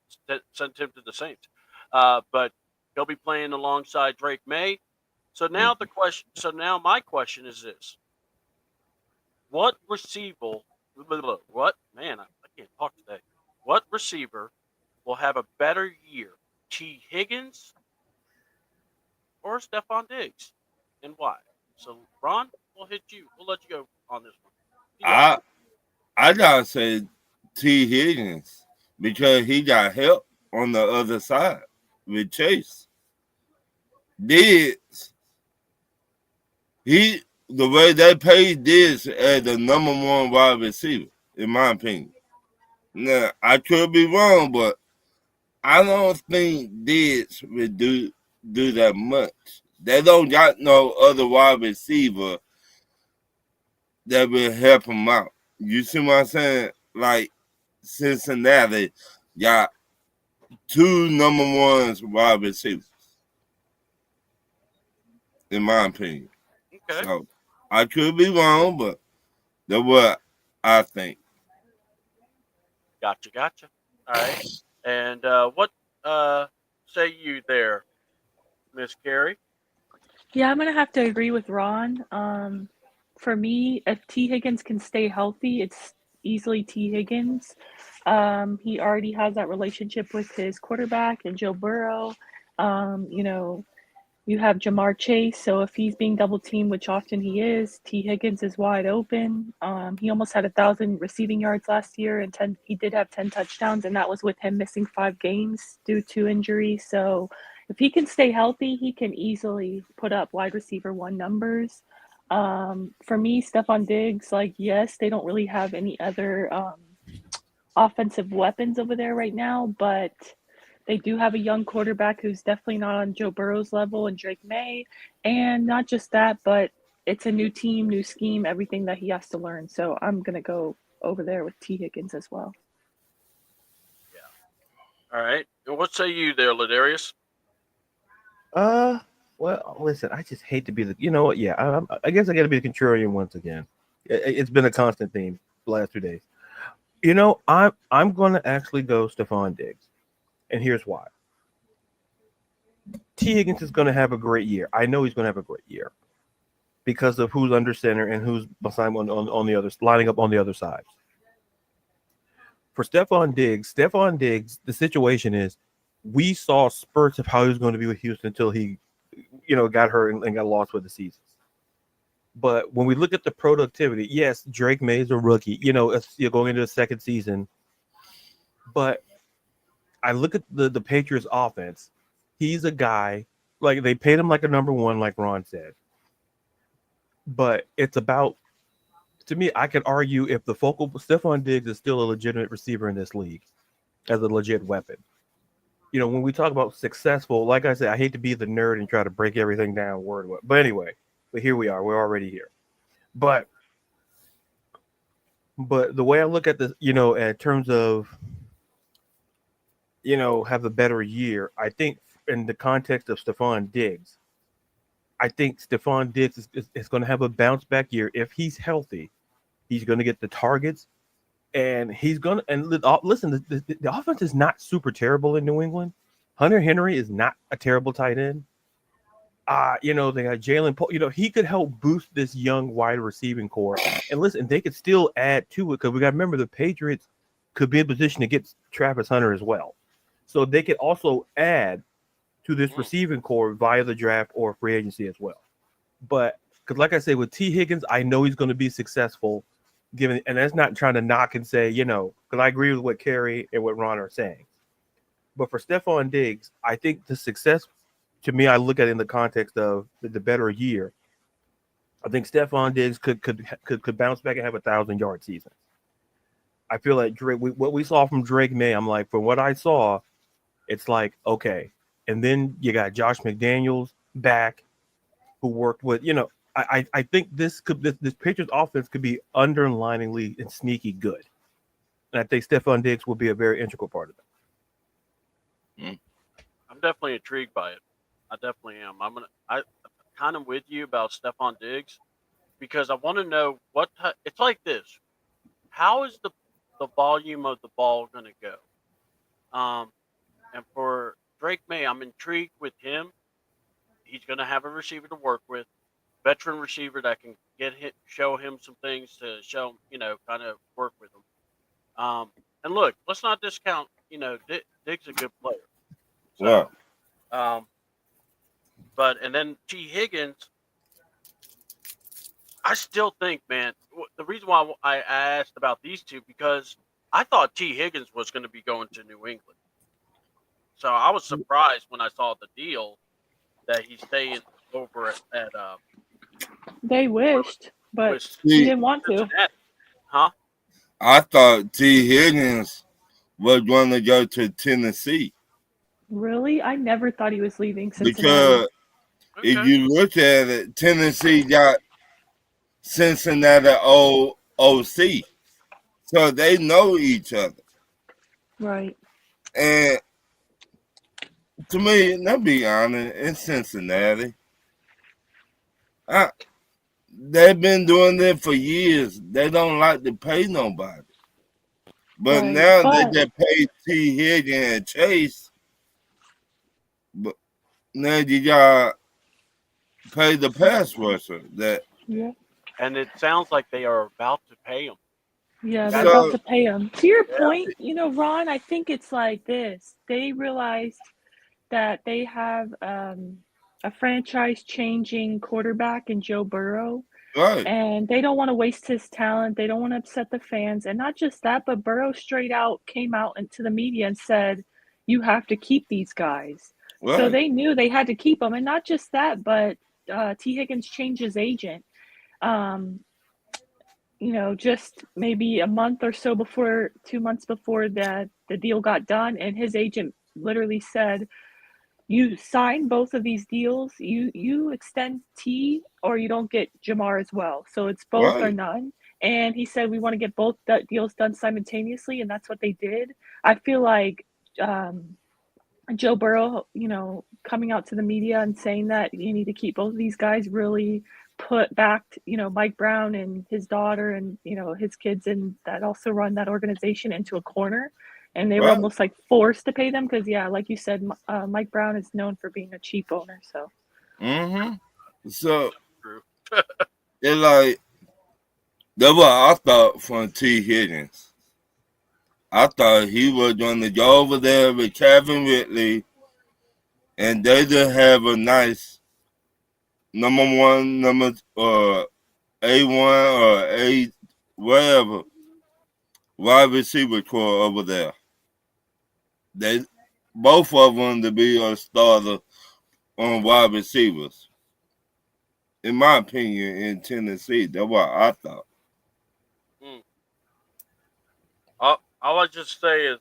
sent him to the Saints, but he'll be playing alongside Drake May. So now the question. So now my question is this: What receiver? What man? I can't talk today. What receiver will have a better year? T. Higgins or Stephon Diggs, and why? So, Ron, we'll hit you. We'll let you go on this one. T.I. I I gotta say T Higgins because he got help on the other side with Chase. Diggs, the way they paid Diggs as the number one wide receiver, in my opinion. Now I could be wrong, but I don't think Diggs would do that much. They don't got no other wide receiver that will help him out. You see what I'm saying? Like Cincinnati got two number ones wide receivers, in my opinion. Okay, So I could be wrong, but that's what I think. gotcha. All right, and what say you there, Miss Carrie? Yeah, I'm gonna have to agree with Ron. For me, if T. Higgins can stay healthy, it's easily T. Higgins. He already has that relationship with his quarterback and Joe Burrow. You know, you have Jamar Chase, so if he's being double teamed, which often he is, T. Higgins is wide open. He almost had 1,000 receiving yards last year, and he did have 10 touchdowns, and that was with him missing 5 games due to injury. So if he can stay healthy, he can easily put up wide receiver one numbers. For me, Stephon Diggs, like, yes, they don't really have any other offensive weapons over there right now, but they do have a young quarterback who's definitely not on Joe Burrow's level and Drake May. And not just that, but it's a new team, new scheme, everything that he has to learn. So I'm going to go over there with T. Higgins as well. Yeah. All right, and what say you there, Ladarius? Well, listen, I just hate to be the, you know what? Yeah, I guess I got to be the contrarian once again. It's been a constant theme the last 2 days. You know, I'm going to actually go Stephon Diggs, and here's why. T. Higgins is going to have a great year. I know he's going to have a great year because of who's under center and who's beside on the other, lining up on the other side. For Stephon Diggs, the situation is we saw spurts of how he was going to be with Houston until he, got hurt and got lost with the season. But when we look at the productivity, yes, Drake May is a rookie. You're going into the second season. But I look at the Patriots offense. He's a guy, like they paid him like a number one, like Ron said. But it's about, to me, I could argue if the focal Stephon Diggs is still a legitimate receiver in this league as a legit weapon. When we talk about successful, like I said, I hate to be the nerd and try to break everything down word. But anyway, here we are. We're already here. But the way I look at this, in terms of, have a better year, I think in the context of Stephon Diggs, I think Stephon Diggs is going to have a bounce back year. If he's healthy, he's going to get the targets, and he's going to, and listen, the offense is not super terrible in New England. Hunter Henry is not a terrible tight end. They got Jalen Poe. He could help boost this young wide receiving core. And listen, they could still add to it because we got to remember the Patriots could be in position to get Travis Hunter as well. So they could also add to this receiving core via the draft or free agency as well. But because, like I say, with T. Higgins, I know he's going to be successful. And that's not trying to knock and say, because I agree with what Kerry and what Ron are saying. But for Stephon Diggs, I think the success, to me, I look at it in the context of the better year. I think Stephon Diggs could bounce back and have 1,000-yard season. I feel like Drake, what we saw from Drake May, I'm like, from what I saw, it's like, okay. And then you got Josh McDaniels back, who worked with, I think this Patriots offense could be underliningly and sneaky good. And I think Stephon Diggs will be a very integral part of it. I'm definitely intrigued by it. I definitely am. I'm kind of with you about Stephon Diggs because I want to know it's like this. How is the volume of the ball going to go? And for Drake May, I'm intrigued with him. He's going to have a receiver to work with, veteran receiver that can show him some things to show, kind of work with him. And look, let's not discount, Diggs a good player. So, Well, And then T Higgins, I still think, man, the reason why I asked about these two because I thought T Higgins was going to be going to New England, so I was surprised when I saw the deal that he's staying over at They wished, but with he See, didn't want to. Cincinnati, huh? I thought T. Higgins was going to go to Tennessee Really? I never thought he was leaving Cincinnati. because if Okay, you look at it, Tennessee got Cincinnati OC, so they know each other. Right. And to me, let's be honest, in Cincinnati, I, they've been doing it for years. They don't like to pay nobody. But Right. now they But just pay T. Higgins and Chase. But now you got pay the pass rusher. That yeah. and it sounds like they are about to pay him. Yeah, they're That's about so to pay him. To your yeah. point, Ron, I think it's like this. They realized that they have a franchise changing quarterback in Joe Burrow, right, and they don't want to waste his talent. They don't want to upset the fans. And not just that, but Burrow straight out came out into the media and said, you have to keep these guys. So right, they knew they had to keep them. And not just that, but T. Higgins changed his agent. Um, just maybe a month or so before, 2 months before that the deal got done, and his agent literally said, "You sign both of these deals, you extend T, or you don't get Jamar as well. So it's both or right. none." And he said, "We want to get both deals done simultaneously," and that's what they did. I feel like Joe Burrow, coming out to the media and saying that you need to keep both of these guys really put back, Mike Brown and his daughter and, his kids and that also run that organization into a corner. And they were Right. almost like forced to pay them because, yeah, like you said, Mike Brown is known for being a cheap owner. So, So True. it's like that's what I thought from T. Higgins. I thought he was going to go over there with Kevin Ridley, and they just have a nice number one, number A1 or A whatever wide receiver core over there. They both of them to be a starter on wide receivers. In my opinion, in Tennessee, that's what I thought. Mm. All I just say is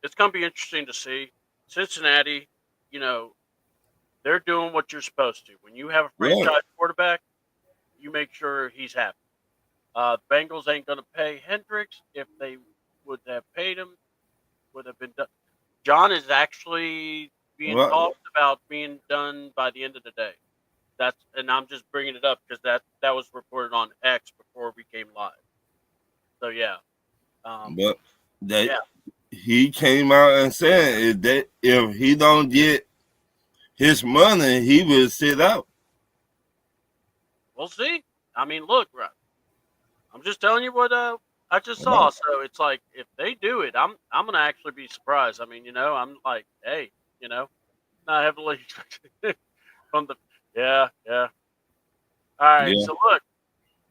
it's going to be interesting to see Cincinnati. You know, they're doing what you're supposed to. When you have a Right, franchise quarterback, you make sure he's happy. The Bengals ain't going to pay Hendricks. If they would have paid him, would have been done. John is actually being right, talked about being done by the end of the day. And I'm just bringing it up because that was reported on X before we came live. So yeah, um, but they yeah, he came out and said if he don't get his money, he will sit out. we'll see. I mean, look, right, I'm just telling you what I just saw. Right. So it's like if they do it, I'm gonna actually be surprised. I mean, I'm like, hey, not heavily from the yeah. All right, Yeah. so look,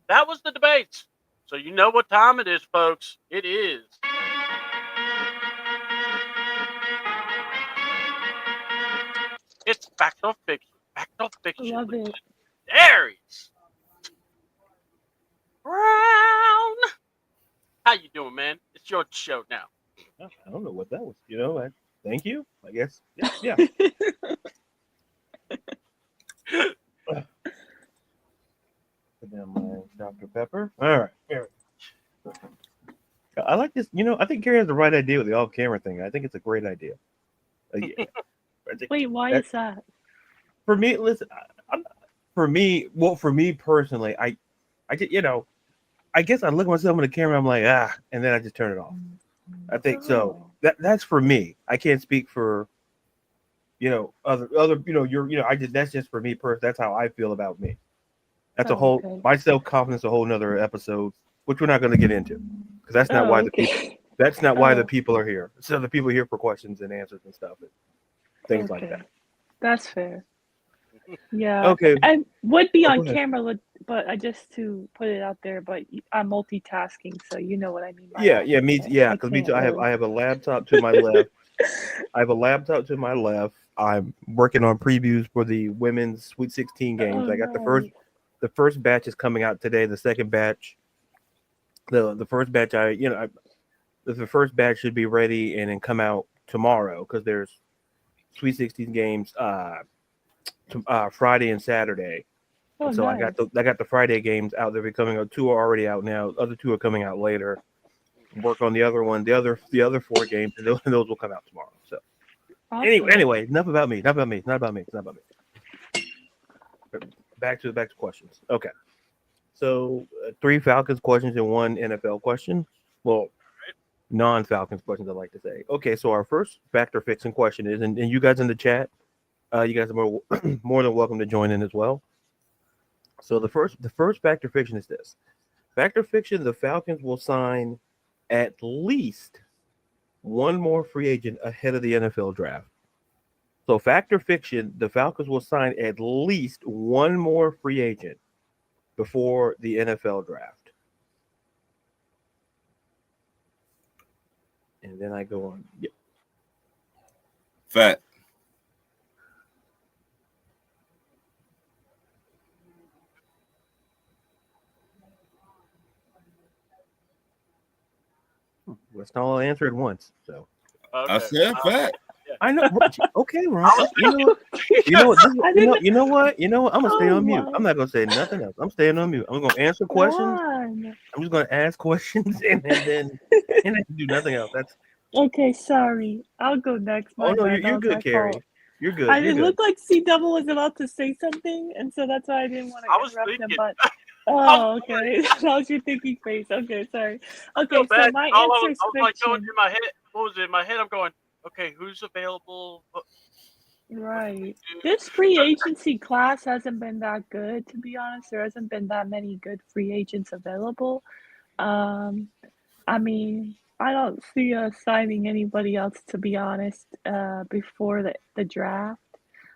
that was the debates. So you know what time it is, folks. It is. It's fact or fiction. Fact or I fiction love with it. Aries Brown. How you doing, man? It's your show now. I don't know what that was. Thank you. I guess. Yeah. Put down my Dr. Pepper. All right. Here. I like this. I think Carrie has the right idea with the off-camera thing. I think it's a great idea. Yeah. I think Wait, why that, is that? for me, listen. For me personally, I just, I guess I look at myself in the camera. I'm like, and then I just turn it off. I think so. Oh, That's for me. I can't speak for other that's just for me personally. That's how I feel about me. That's a whole okay. my self confidence, a whole nother episode, which we're not going to get into because that's not Oh, why the people. okay. That's not why the Oh, people are here. So the people are here for questions and answers and stuff and things like okay. that. That's fair. Yeah, Okay. I would be Oh, on go ahead. camera, but I just to put it out there, but I'm multitasking, so you know what I mean by Yeah, that. yeah, I because me can't too. really. I have a laptop to my left. I have a laptop to my left. I'm working on previews for the women's Sweet 16 games. Oh I got no. the first batch is coming out today. The second batch, the first batch, the first batch should be ready and then come out tomorrow because there's Sweet 16 games Friday and Saturday. Oh, And so nice. I got the Friday games out. They're coming out. Two are already out now. The other two are coming out later. Work on the other one. The other four games, and those will come out tomorrow. So Awesome. anyway, enough about me. Not about me. Not about me. It's not about me. Back to questions. Okay. So 3 Falcons questions and 1 NFL question. Well, non-Falcons questions, I like to say. Okay, so our first factor fixing question is, and you guys in the chat, you guys are more than welcome to join in as well. So the first factor fiction is this. Factor fiction: the Falcons will sign at least one more free agent ahead of the NFL draft. So factor fiction: the Falcons will sign at least one more free agent before the NFL draft. And then I go on. Yeah. Fact. Let's not all answer at once. So I Okay. said fact. Yeah. I know, okay, Ron. I was You know what? I didn't. You know what? You know what? I'm gonna stay Oh on mute. my. I'm not gonna say nothing else. I'm staying on mute. I'm gonna answer questions. Ron. I'm just gonna ask questions and then do nothing else. That's Okay, sorry. I'll go next. oh My no, bad. That you're was my good, Carrie. fault. You're good. You're It good. looked like C Double was about to say something, and so that's why I didn't want I to was interrupt him. thinking. But I'm oh, sorry. okay, that was your thinking face. Okay, sorry. I feel Okay, so bad. my All answer is I was like going fiction. through my head. What was it? In my head, I'm going, okay, who's available? What can we Right. do? This free agency class hasn't been that good, to be honest. There hasn't been that many good free agents available. Um, I mean, I don't see us signing anybody else, to be honest, before the draft.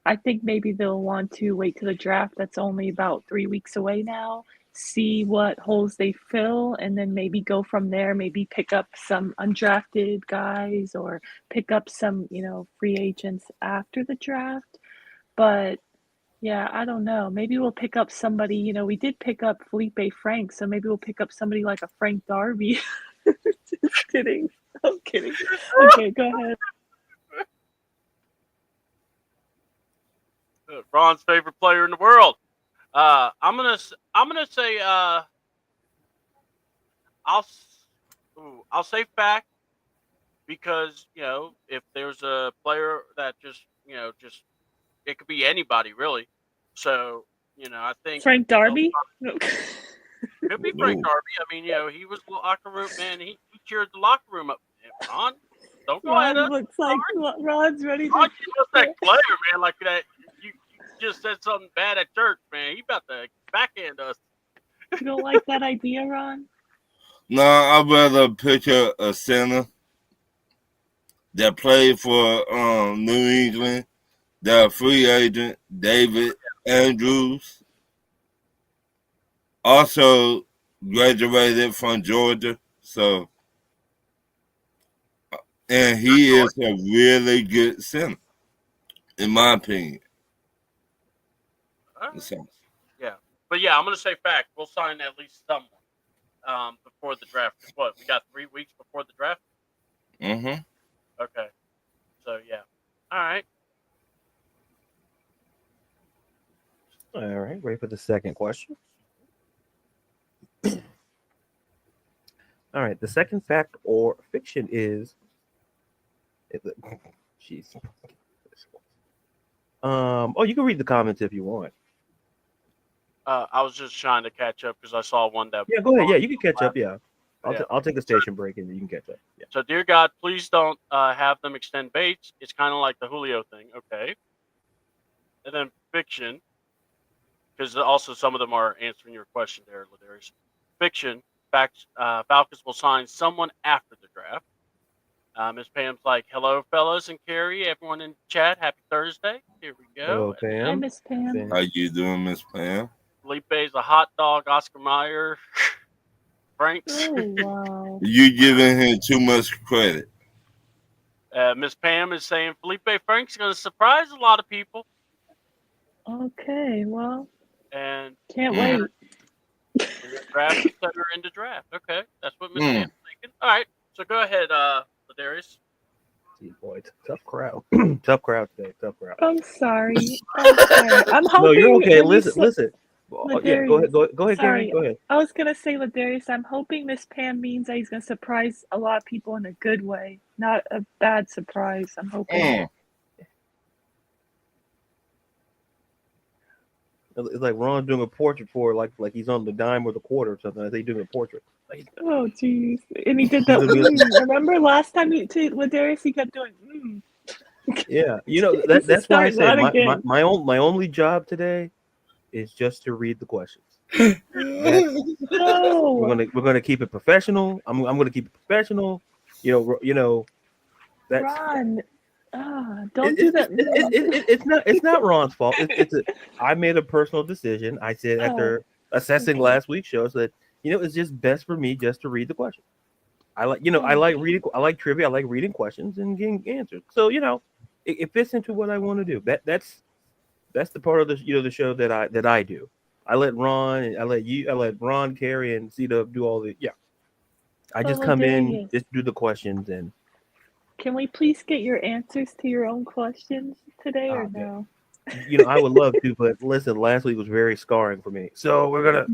I think maybe they'll want to wait to the draft. That's only about 3 weeks away now. See what holes they fill, and then maybe go from there. Maybe pick up some undrafted guys or pick up some, free agents after the draft. But yeah, I don't know. Maybe we'll pick up somebody. We did pick up Felipe Frank, so maybe we'll pick up somebody like a Frank Darby. Just kidding. I'm kidding. Okay, go ahead. Ron's favorite player in the world. I'm gonna say I'll I'll say fact because if there's a player that just it could be anybody really. So I think Frank Darby? could be Frank No. Darby. I mean he was the locker room man. He cheered the locker room up. Ron, don't go at Ron us. looks like Ron's ready Ron, to. you was that player man like that. You just said something bad at church, man. He about to backhand us. You don't like that idea, Ron? No, I'd rather pick a center that played for New England, the free agent, David Andrews. Also graduated from Georgia. So and he is a really good center, in my opinion. All right. So, Yeah, but yeah, I'm gonna say fact. We'll sign at least someone before the draft. Because what we got 3 weeks before the draft. mm-hmm. Okay, so yeah, all right. all right. Ready for the second question? All right. The second fact or fiction is. Jeez. Oh, you can read the comments if you want. I was just trying to catch up because I saw one that. Yeah, go ahead. Yeah, you can catch up. Yeah. Yeah. I'll take a station break and you can catch up. Yeah. So, dear God, please don't have them extend Bates. It's kind of like the Julio thing, okay? And then fiction, because also some of them are answering your question there, Ladarius. Fiction, Falcons will sign someone after the draft. Miss Pam's like, hello, fellas, and Carrie, everyone in chat. Happy Thursday. Here we Hello, go. Hi, Pam. Miss Pam. How you doing, Miss Pam? Felipe's a hot dog. Oscar Mayer. Frank's. Oh, wow. You giving him too much credit. Miss Pam is saying Felipe Frank's going to surprise a lot of people. Okay, well, And can't Mm. wait. and the draft to set her into draft. Okay, that's what Miss Mm. Pam's thinking. All right, so go ahead, Ladarius. See, boy, it's a tough crowd. Tough crowd today. Tough crowd. I'm sorry. I'm sorry. I'm No, you're hoping okay. when you Listen, say listen. Oh, yeah, go ahead. Ladarius. Go ahead, Carrie. Sorry, Go ahead. I was gonna say Ladarius. I'm hoping Miss Pam means that he's gonna surprise a lot of people in a good way, not a bad surprise. I'm hoping. Mm. It's like Ron's doing a portrait for like he's on the dime or the quarter or something. They doing a portrait. Like, Oh, jeez. And he did he's that. gonna be like, Remember last time to Ladarius, he kept doing. yeah, This is that's why I starting say that again. my only job today is just to read the questions. That's No. we're gonna keep it professional. I'm gonna keep it professional. You know that's Ron, don't do that. it's not Ron's fault. I made a personal decision. I said after assessing okay. last week's show that it's just best for me just to read the question. I like I Oh. like reading. I like trivia. I like reading questions and getting answers. So it fits into what I want to do. That's the part of the show that I do. I let Ron, Carrie, and C-Dub do all the I So just come in, Ladarius, just do the questions, and can we please get your answers to your own questions today or man, no? I would love to, but listen, last week was very scarring for me. So we're gonna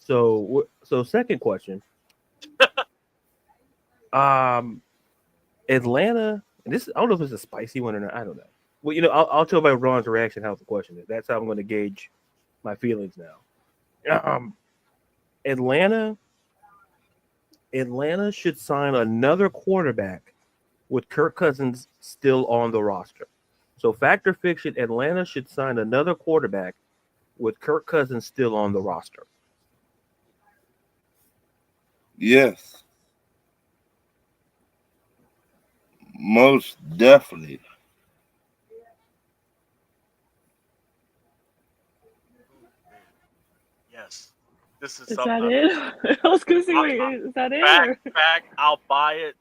so second question. Atlanta, and this I don't know if it's a spicy one or not. I don't know. Well, I'll tell by Ron's reaction how the question is. That's how I'm going to gauge my feelings now. Atlanta should sign another quarterback with Kirk Cousins still on the roster. So fact or fiction, Atlanta should sign another quarterback with Kirk Cousins still on the roster. Yes, most definitely. Yes, this is Is something. that it? I was gonna say, wait, is that it? Or? Fact, I'll buy it.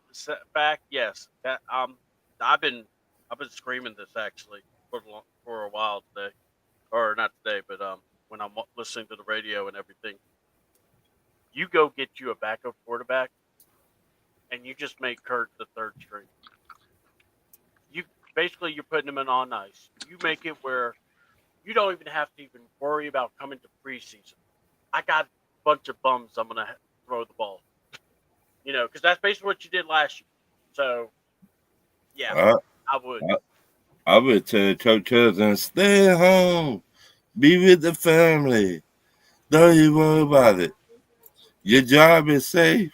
Fact, yes. That I've been screaming this actually for a while today, or not today, but when I'm listening to the radio and everything. You go get you a backup quarterback, and you just make Kurt the third string. You basically you're putting him in on ice. You make it where you don't even have to even worry about coming to preseason. I got a bunch of bums. I'm gonna throw the ball. Because that's basically what you did last year. So, yeah, I, I would. I would tell Kirk Cousins, stay home, be with the family. Don't you worry about it. Your job is safe.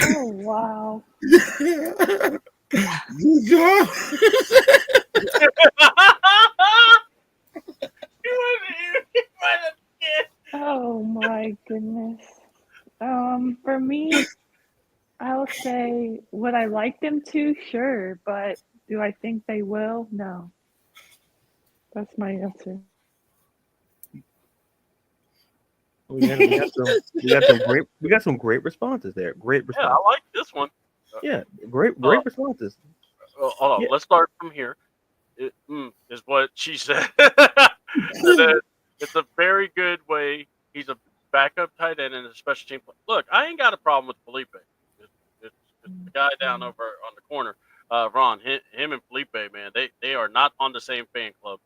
Oh wow. Your job. Oh my goodness. For me, I'll say, would I like them to? Sure, but do I think they will? No. That's my answer. We got some great responses there. Great Yeah, responses. I like this one. Yeah, great responses. Hold on. Yeah. Let's start from here. Is what she said. It's a very good way. He's a backup tight end and a special team. Look, I ain't got a problem with Felipe. It's the guy down over on the corner, Ron. Him and Felipe, man, they are not on the same fan club,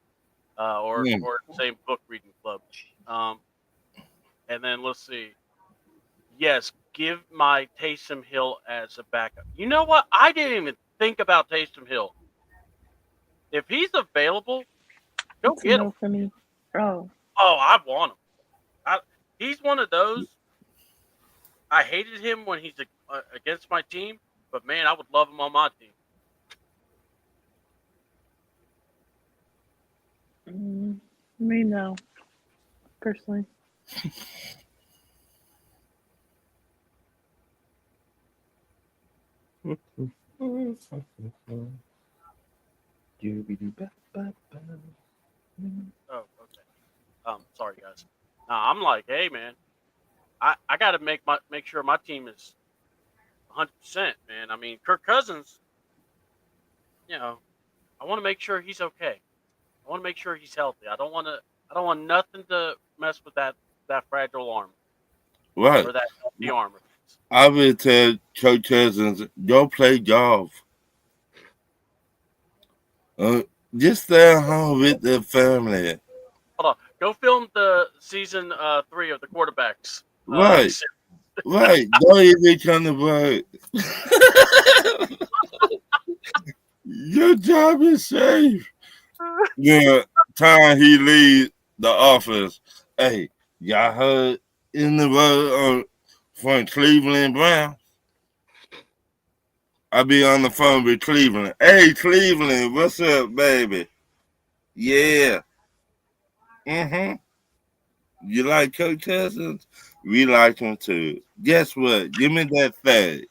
or the same book reading club. And then let's see. Yes, give my Taysom Hill as a backup. You know what? I didn't even think about Taysom Hill. If he's available, go It's a get him. no for me. Oh. Oh, I want him. He's one of those. I hated him when he's against my team, but man, I would love him on my team. Me no, personally. Oh, okay. Sorry guys. Nah, I'm like, hey man, I got to make sure my team is 100%, man. I mean, Kirk Cousins, you know, I want to make sure he's okay. I want to make sure he's healthy. I don't want nothing to mess with that fragile arm Right. or that healthy arm of his. I would tell Coach Cousins, go play golf. Uh, just stay at home with the family. Hold on, go film the season 3 of the quarterbacks. Right. Right. Don't even come to work. Your job is safe. Yeah, time he leave the office. Hey, y'all heard in the word from Cleveland Brown? I be on the phone with Cleveland. Hey, Cleveland, what's up, baby? Yeah. Mm-hmm. You like Coach Cousins? We like him too. Guess what? Give me that thing.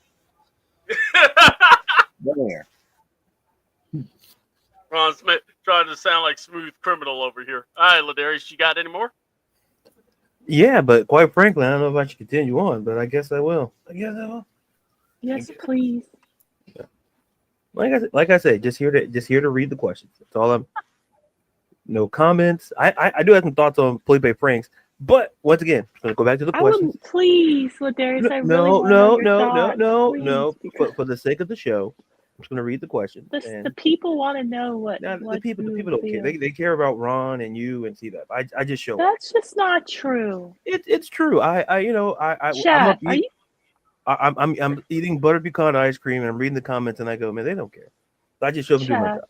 Damn. Ron Smith trying to sound like smooth criminal over here. All right, Ladarius, you got any more? Yeah, but quite frankly, I don't know if I should continue on, but I guess I will. Yes, please. Like I said, just here to read the questions. That's all I'm. No comments. I do have some thoughts on Felipe Franks, but once again, I'm gonna go back to the I questions. would please, Ladarius. I really No, want to know your no, thoughts. no. Please, For the sake of the show, I'm just gonna read the questions. the And people want to know what the people you don't care. feel. They care about Ron and you and see that. I just show up. That's just not true. It's true. I'm Chat, up. are you? I'm eating buttered pecan ice cream and I'm reading the comments and I go, man, they don't care. I just show up and do my Chat, job.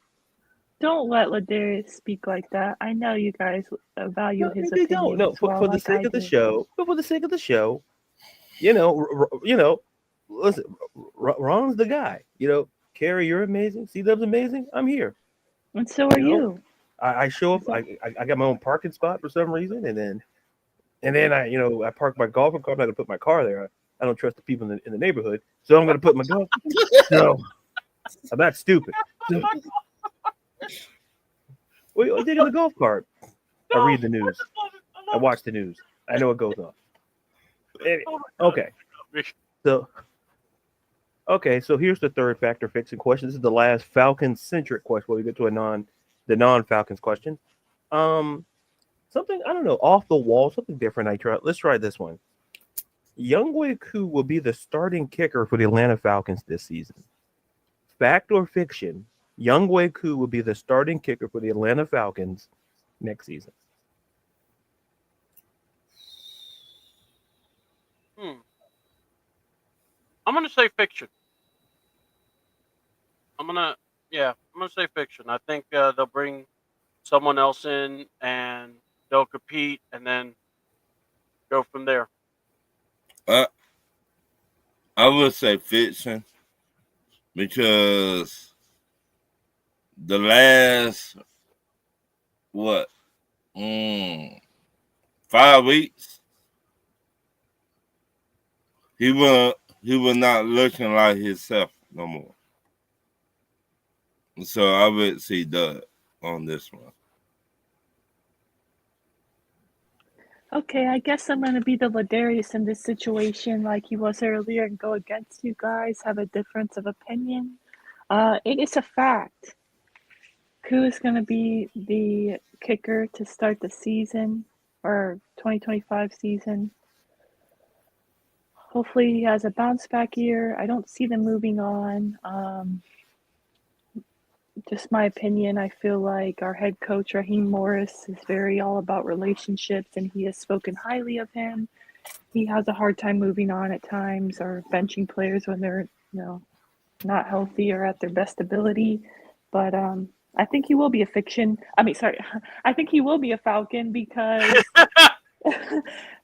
don't let Ladarius speak like that. I know you guys value No, his they opinion don't. No, as well, for the like sake I of the do. show. But for the sake of the show, listen, Ron's the guy. Carrie, you're amazing. C-Dub's amazing. I'm here. And so are You know, you. I show up. I got my own parking spot for some reason, and then I park my golf cart. I'm not gonna put my car there. I don't trust the people in the neighborhood, so I'm gonna put my golf. No, I'm not stupid. Well, I dig in the golf cart. I read the news. I watch the news. I know what goes on. Okay. So here's the third factor fixing question. This is the last Falcon centric question. Where we get to the non Falcons question. Something I don't know, off the wall, something different. Let's try this one. Younghoe Koo will be the starting kicker for the Atlanta Falcons this season. Fact or fiction? Younghoe Koo will be the starting kicker for the Atlanta Falcons next season. I'm gonna say fiction. I'm gonna say fiction. I think they'll bring someone else in and they'll compete and then go from there. I would say fiction because the last 5 weeks he was not looking like himself no more. So I would see Doug on this one. Okay, I guess I'm gonna be the Ladarius in this situation, like he was earlier, and go against you guys. Have a difference of opinion. It is a fact. Koo is gonna be the kicker to start the season or 2025 season. Hopefully, he has a bounce back year. I don't see them moving on. Just my opinion, I feel like our head coach, Raheem Morris, is very all about relationships, and he has spoken highly of him. He has a hard time moving on at times or benching players when they're, not healthy or at their best ability. But I think he will be a fiction. I think he will be a Falcon because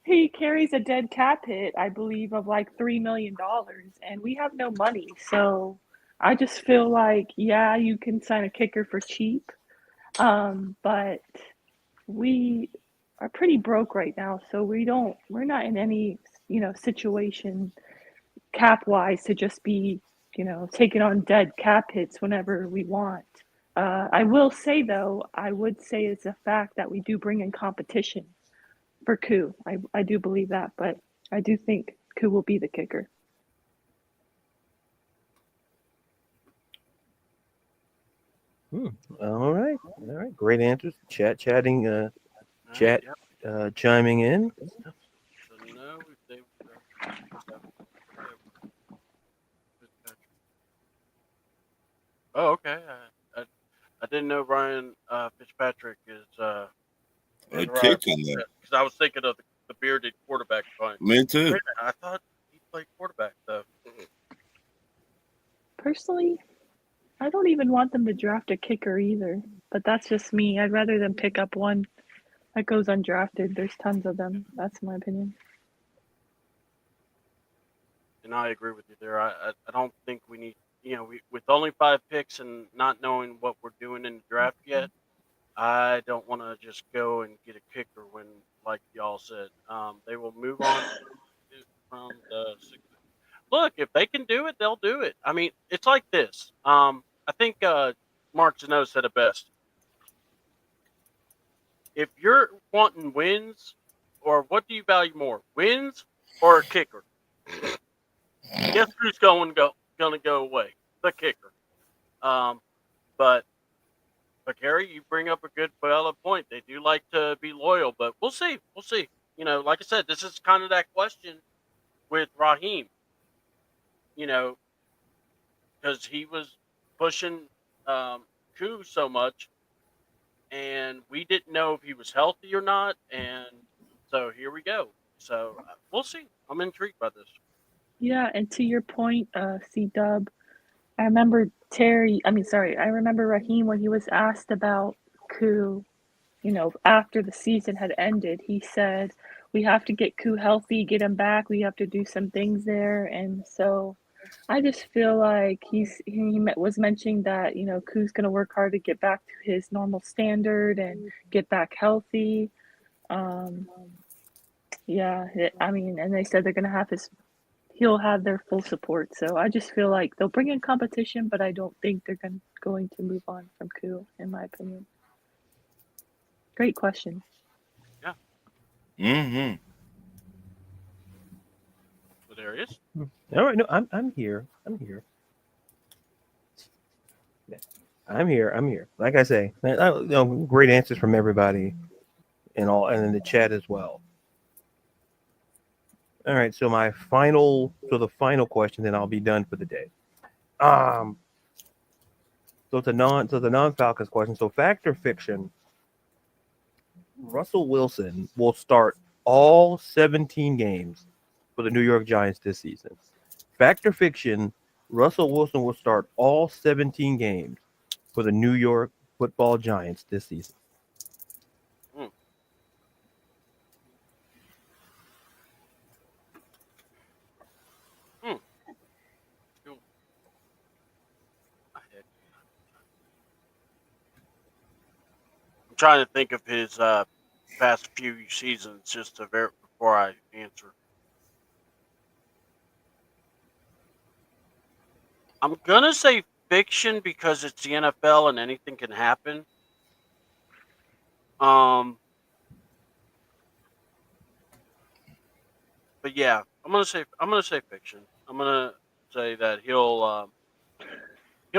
he carries a dead cap hit, I believe, of like $3 million, and we have no money. So I just feel like, yeah, you can sign a kicker for cheap, but we are pretty broke right now. So we're not in any, situation cap wise to just be taking on dead cap hits whenever we want. I will say though, I would say it's a fact that we do bring in competition for Koo. I do believe that, but I do think Koo will be the kicker. All right. Great answers. Chiming in. So no, they. Oh, okay. I didn't know Ryan Fitzpatrick is A right kicker now. because I was thinking of the bearded quarterback behind. Me too. Wait a minute, I thought he played quarterback though. Personally, I don't even want them to draft a kicker either, but that's just me. I'd rather them pick up one that goes undrafted. There's tons of them. That's my opinion. And I agree with you there. I don't think we need, with only 5 picks and not knowing what we're doing in the draft yet, I don't want to just go and get a kicker when, like y'all said, they will move on from the 6. Look, if they can do it, they'll do it. I mean, it's like this. I think Mark Zeno said it best. If you're wanting wins, or what do you value more, wins or a kicker? Guess who's going to go away? The kicker. But Gary, you bring up a good valid point. They do like to be loyal, but we'll see. We'll see. Like I said, this is kind of that question with Raheem. Because he was pushing Koo so much, and we didn't know if he was healthy or not, and so here we go. So we'll see. I'm intrigued by this. Yeah, and to your point, C-Dub, I remember I remember Raheem when he was asked about Koo, after the season had ended, he said, we have to get Koo healthy, get him back. We have to do some things there. And so I just feel like he was mentioning that, Koo's going to work hard to get back to his normal standard and get back healthy. Yeah, and they said they're going to have he'll have their full support. So I just feel like they'll bring in competition, but I don't think they're going to move on from Koo, in my opinion. Great question. Yeah. Mm-hmm. So there he is. All right, no, I'm here. I'm here. I'm here. Like I say, great answers from everybody, and in the chat as well. All right, so the final question, then I'll be done for the day. So the non-Falcons question. So fact or fiction? Russell Wilson will start all 17 games for the New York Giants this season. Fact or fiction? Russell Wilson will start all 17 games for the New York Football Giants this season. I'm trying to think of his past few seasons just before I answer. I'm gonna say fiction because it's the NFL and anything can happen. But yeah, I'm gonna say fiction. I'm gonna say that he'll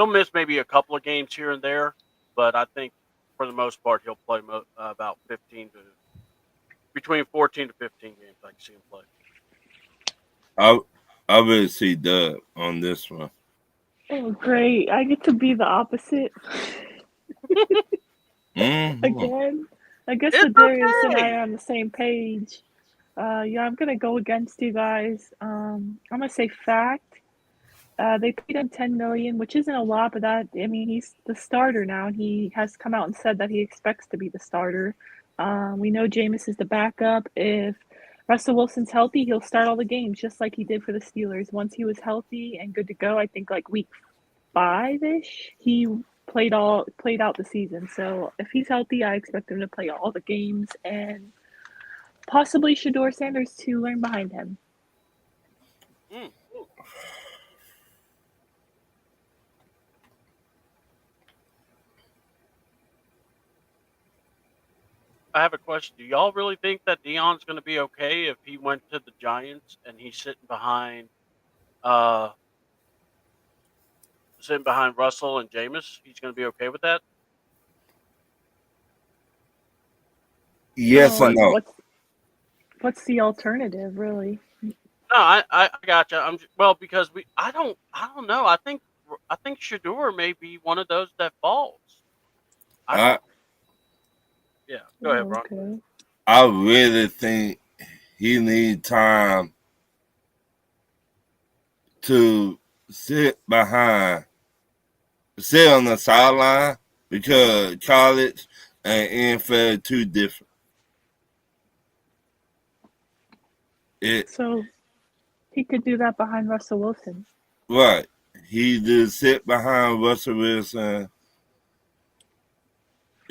miss maybe a couple of games here and there, but I think for the most part he'll play about between 14 to 15 games. I can see him play. I will see Doug on this one. Oh, great. I get to be the opposite. Again. I guess the Darius and I are on the same page. I'm going to go against you guys. I'm going to say fact. They paid him $10 million, which isn't a lot, but he's the starter now, and he has come out and said that he expects to be the starter. We know Jameis is the backup. If Russell Wilson's healthy, he'll start all the games, just like he did for the Steelers. Once he was healthy and good to go, I think like week 5-ish, he played out the season. So if he's healthy, I expect him to play all the games, and possibly Shedeur Sanders to learn behind him. have a question. Do y'all really think that Dion's going to be okay if he went to the Giants and he's uh sitting behind Russell and Jameis? He's going to be okay with that? Yes or Well, no? what's the alternative, really? No, I gotcha. Well, because I don't know. I think Shador may be one of those that falls. I I don't. Yeah. Go ahead, Oh, Ron. okay. I really think he need time to sit sit on the sideline because college and NFL are too different. It So he could do that behind Russell Wilson. right. He just sit behind Russell Wilson.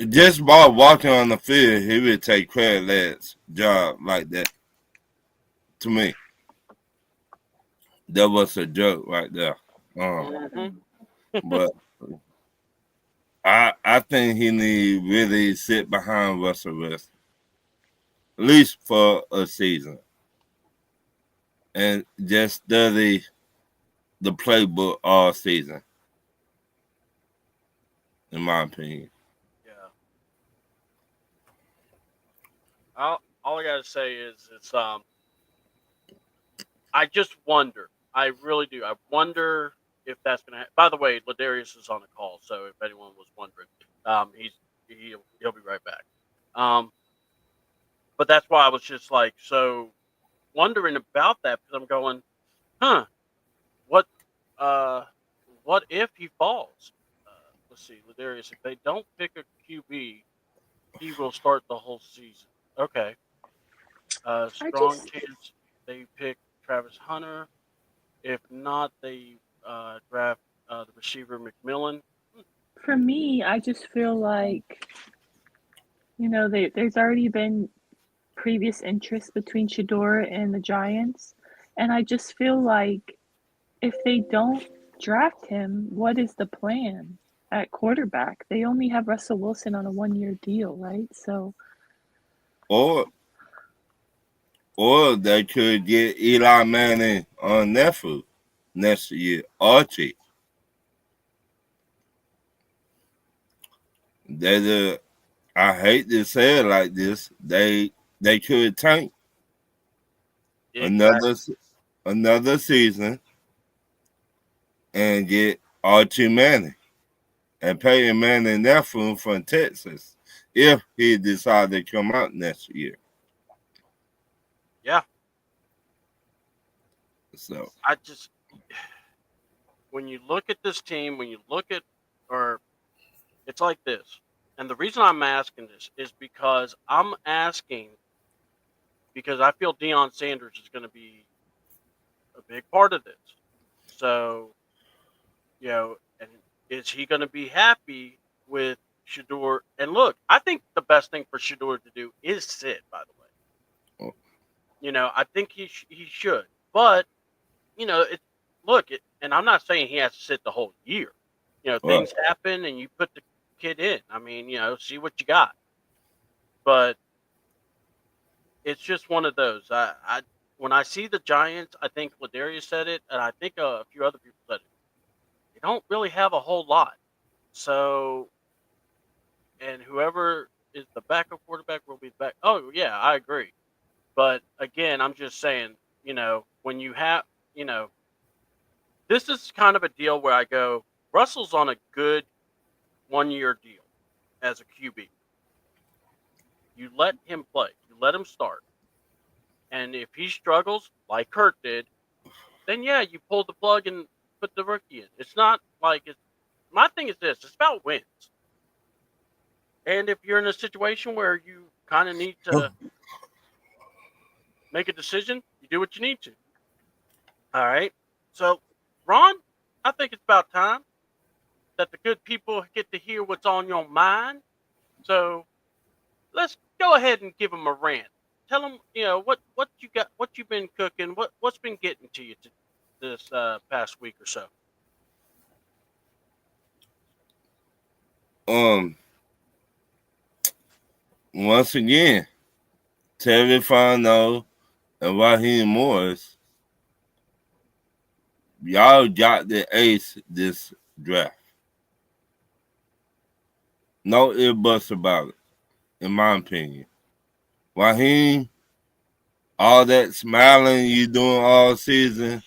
Just by walking on the field, he would take credit last job like that. To me, that was a joke right there. Hmm. But I think he need really sit behind Russell Wilson at least for a season and just study the playbook all season. In my opinion, Yeah. All I gotta say is I just wonder. I really do. I wonder if that's gonna. By the way, Ladarius is on the call, so if anyone was wondering, he'll be right back. Um, but that's why I was just like so wondering about that because I'm going, huh? What uh, what if he falls? Let's see, Ladarius. If they don't pick a QB, he will start the whole season. Okay. I Strong just, chance they pick Travis Hunter. If not, they draft the receiver McMillan. for me, I just feel like, there's already been previous interest between Shador and the Giants, and I just feel like if they don't draft him, what is the plan at quarterback? They only have Russell Wilson on a 1 year deal, right? So, or they could get Eli Manning on nephew next year, Archie. They I hate to say it like this. They could tank Exactly. another another season and get Archie Manning and Peyton Manning nephew from Texas if he decide to come out next year. Yeah. So I just when you look at this team, when you look at or it's like this. And the reason I'm asking this is because I'm asking because I feel Deion Sanders is going to be a big part of this. So, and is he going to be happy with Shador? And look, I think the best thing for Shador to do is sit, by the way. oh, I think he should. But, it look, and I'm not saying he has to sit the whole year. well, Things happen and you put the kid in. I mean, see what you got. But it's just one of those. I when I see the Giants, I think Ladarius said it, and I think a few other people said it. They don't really have a whole lot. So, and whoever is the backup quarterback will be back. Oh yeah, I agree. But again, I'm just saying, when you have, you know, this is kind of a deal where I go, Russell's on a good 1 year deal as a QB. You let him play. You let him start. And if he struggles, like Kurt did, then yeah, you pull the plug and put the rookie in. It's not like it's my thing is this, it's about wins. And if you're in a situation where you kind of need to make a decision, you do what you need to. All right. So, Ron, I think it's about time that the good people get to hear what's on your mind. So, let's go ahead and give them a rant. Tell them, what you got, what you've been cooking, what's been getting to you this past week or so. um, once again, Terry Fontenot and Raheem Morris, y'all got the ace this draft. No ifs, buts about it, in my opinion. Raheem, all that smiling you doing all season,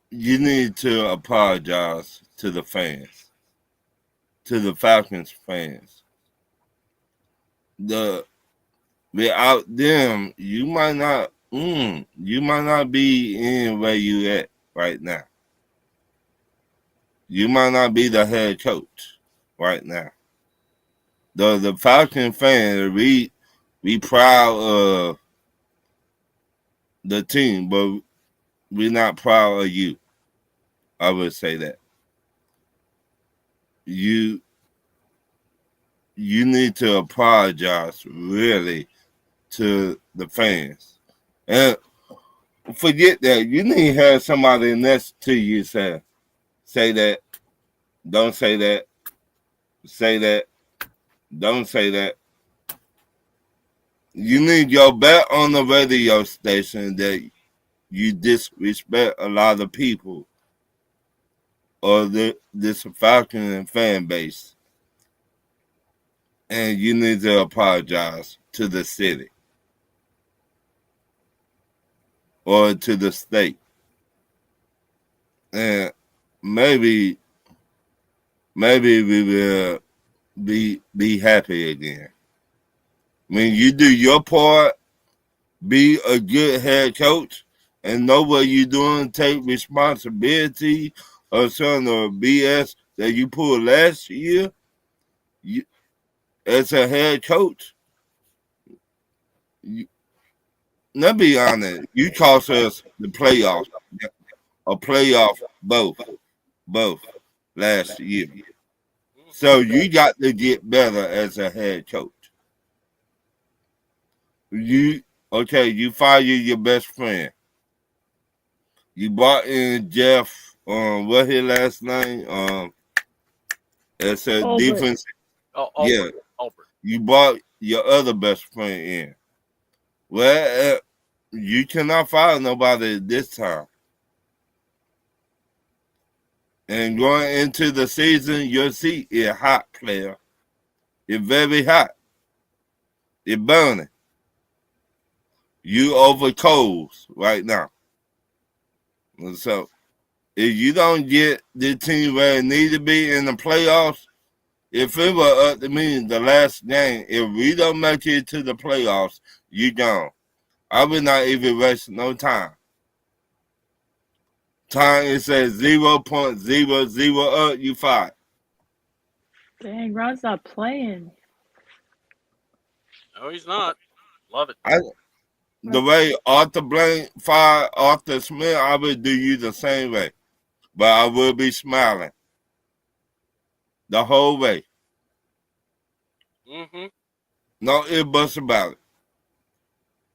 you need to apologize to the fans, to the Falcons fans. Without them, you might not be in where you at right now. You might not be the head coach right now. The Falcon fans, we proud of the team, but we're not proud of you. I would say that. You need to apologize really to the fans. And forget that. You need to have somebody next to you say that, don't say that, say that, don't say that. You need your bet on the radio station that you disrespect a lot of people or this Falcon fan base. And you need to apologize to the city or to the state. And maybe we will be happy again. When you do your part, be a good head coach and know what you're doing, take responsibility of some of the BS that you pulled last year. As a head coach, let's be honest, you cost us the playoffs, a playoff both last year. So you got to get better as a head coach. You fire your best friend. You brought in Jeff, what his last name? It's a Albert. defense. Albert. You brought your other best friend in. Well, you cannot fire nobody this time. And going into the season, your seat is hot, player. It's very hot. It's burning. You over coals right now. And so, if you don't get the team where it needs to be in the playoffs, if it were up to me, the last game, if we don't make it to the playoffs, you gone. I would not even waste no time. Time is at 0.00 up, you fired. Dang, Rod's not playing. No, he's not. Love it. The way Arthur Blank fired Arthur Smith, I would do you the same way. But I will be smiling the whole way. Mm-hmm. No ifs, buts about it.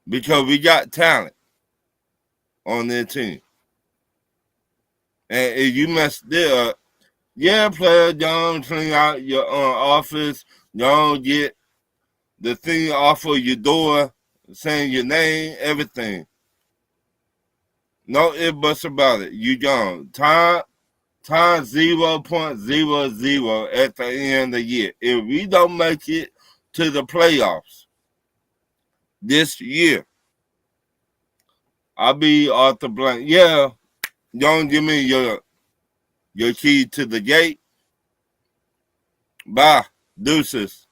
Because we got talent on their team. And if you mess it up, player, don't clean out your office. Don't get the thing off of your door saying your name, everything. No ifs, buts about it. You gone. Time 0.00 at the end of the year. If we don't make it to the playoffs this year, I'll be Arthur Blank. Yeah, don't give me your key to the gate. Bye. Deuces.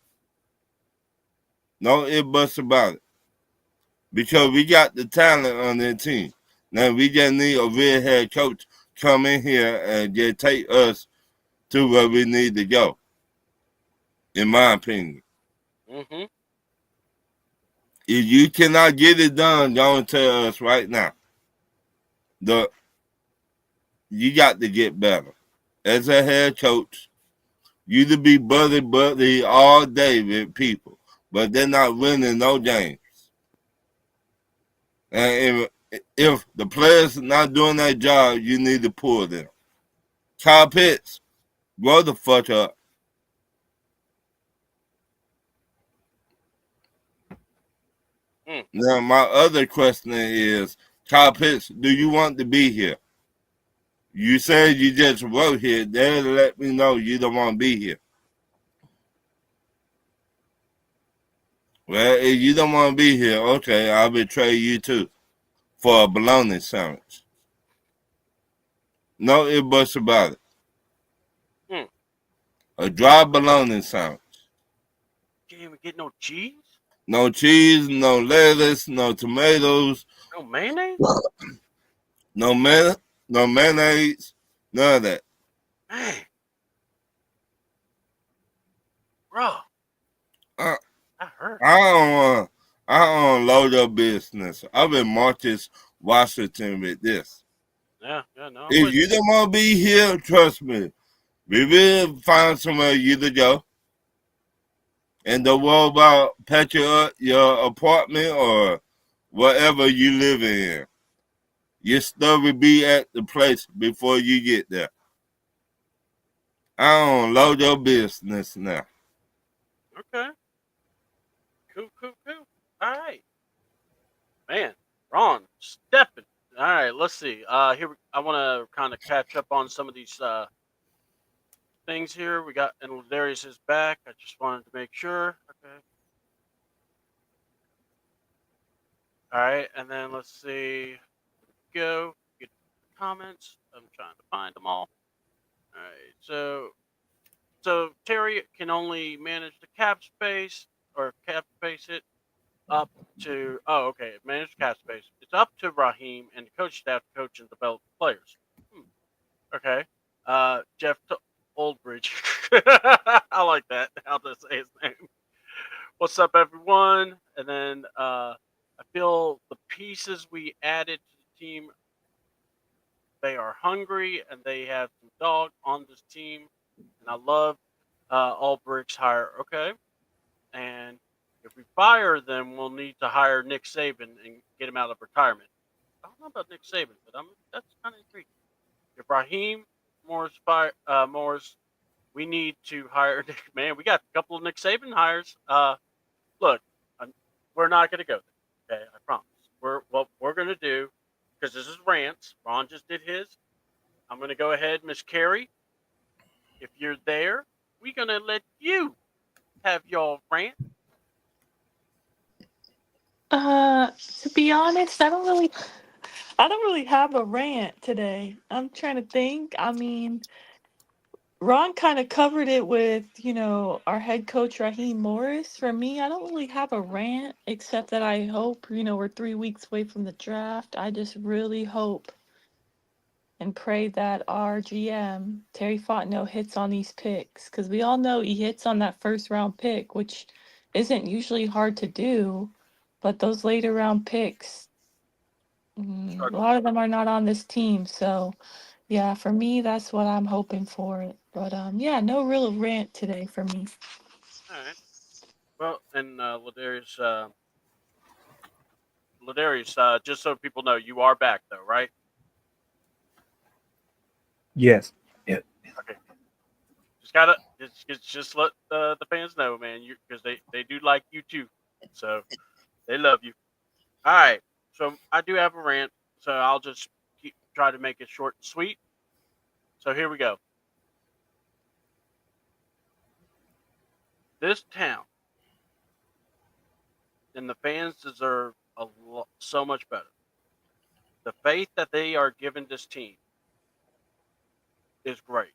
No ifs, buts about it. Because we got the talent on their team. Now we just need a real head coach come in here and just take us to where we need to go. In my opinion. Mm-hmm. If you cannot get it done, don't tell us right now. You got to get better. As a head coach, you to be buddy all day with people, but they're not winning no games. And if the players are not doing their job, you need to pull them. Kyle Pitts, grow the fuck up. Mm. Now, my other question is, Kyle Pitts, do you want to be here? You said you just wrote here. They let me know you don't want to be here. Well, if you don't want to be here, okay, I'll betray you too for a bologna sandwich. No ifs, buts about it. Mm. A dry bologna sandwich. Can't even get no cheese? No cheese, no lettuce, no tomatoes, No mayonnaise? no mayonnaise, none of that. Man. Bro, Uh, that hurt. I don't load your business. I've been Marcus Washington with this. Yeah, no, I'm If with you don't want to be here, trust me, we will find somewhere you to go. And don't worry about patching up your apartment or whatever you live in. Your stuff will be at the place before you get there. I don't load your business now. you. Okay. Cool. All right. Man, Ron, stepping. All right, let's see. I want to kind of catch up on some of these things here. We got, and Darius is back. I just wanted to make sure. Okay. All right, and then let's see. Go get the comments. I'm trying to find them all. All right, so Terry can only manage the cap space or cap space it up to. Oh, okay, manage cap space. It's up to Raheem and the coach staff to coach and develop players. Okay. Jeff Oldbridge. I like that. How to say his name. What's up, everyone? And then I feel the pieces we added to the team, they are hungry and they have some dog on this team. And I love Oldbridge's hire. Okay. And if we fire them, we'll need to hire Nick Saban and get him out of retirement. I don't know about Nick Saban, but that's kind of intriguing. If Raheem Morris, we need to hire. Man, we got a couple of Nick Saban hires. Look, we're not going to go there. Okay, I promise. What we're going to do, because this is rants. Ron just did his. I'm going to go ahead, Miss Carrie. If you're there, we're going to let you have your rant. To be honest, I don't really have a rant today. I'm trying to think. I mean, Ron kind of covered it with, our head coach Raheem Morris. For me, I don't really have a rant except that I hope, we're 3 weeks away from the draft. I just really hope and pray that our GM, Terry Fontenot, hits on these picks because we all know he hits on that first round pick, which isn't usually hard to do. But those later round picks, a lot of them are not on this team. So, yeah, for me, that's what I'm hoping for. But yeah, no real rant today for me. All right. Well, and Ladarius, just so people know, you are back though, right? Yes. Yeah. Okay. Just let the fans know, man. You because they do like you too, so they love you. All right. So I do have a rant, so I'll just try to make it short and sweet. So here we go. This town and the fans deserve so much better. The faith that they are giving this team is great,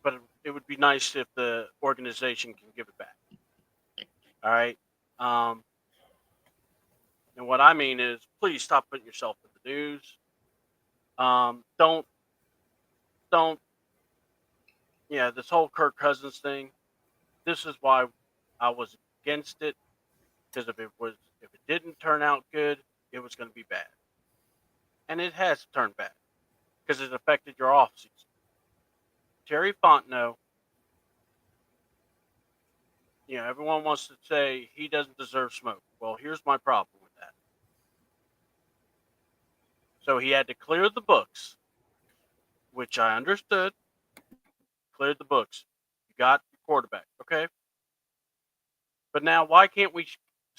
but it would be nice if the organization can give it back. All right. Um, and what I mean is, please stop putting yourself in the news. Don't. Yeah, this whole Kirk Cousins thing. This is why I was against it because if it didn't turn out good, it was going to be bad, and it has turned bad because it affected your offseason. Terry Fontenot, everyone wants to say he doesn't deserve smoke. Well, here's my problem with that. So he had to clear the books, which I understood. Cleared the books. You got your quarterback, okay? But now, why can't we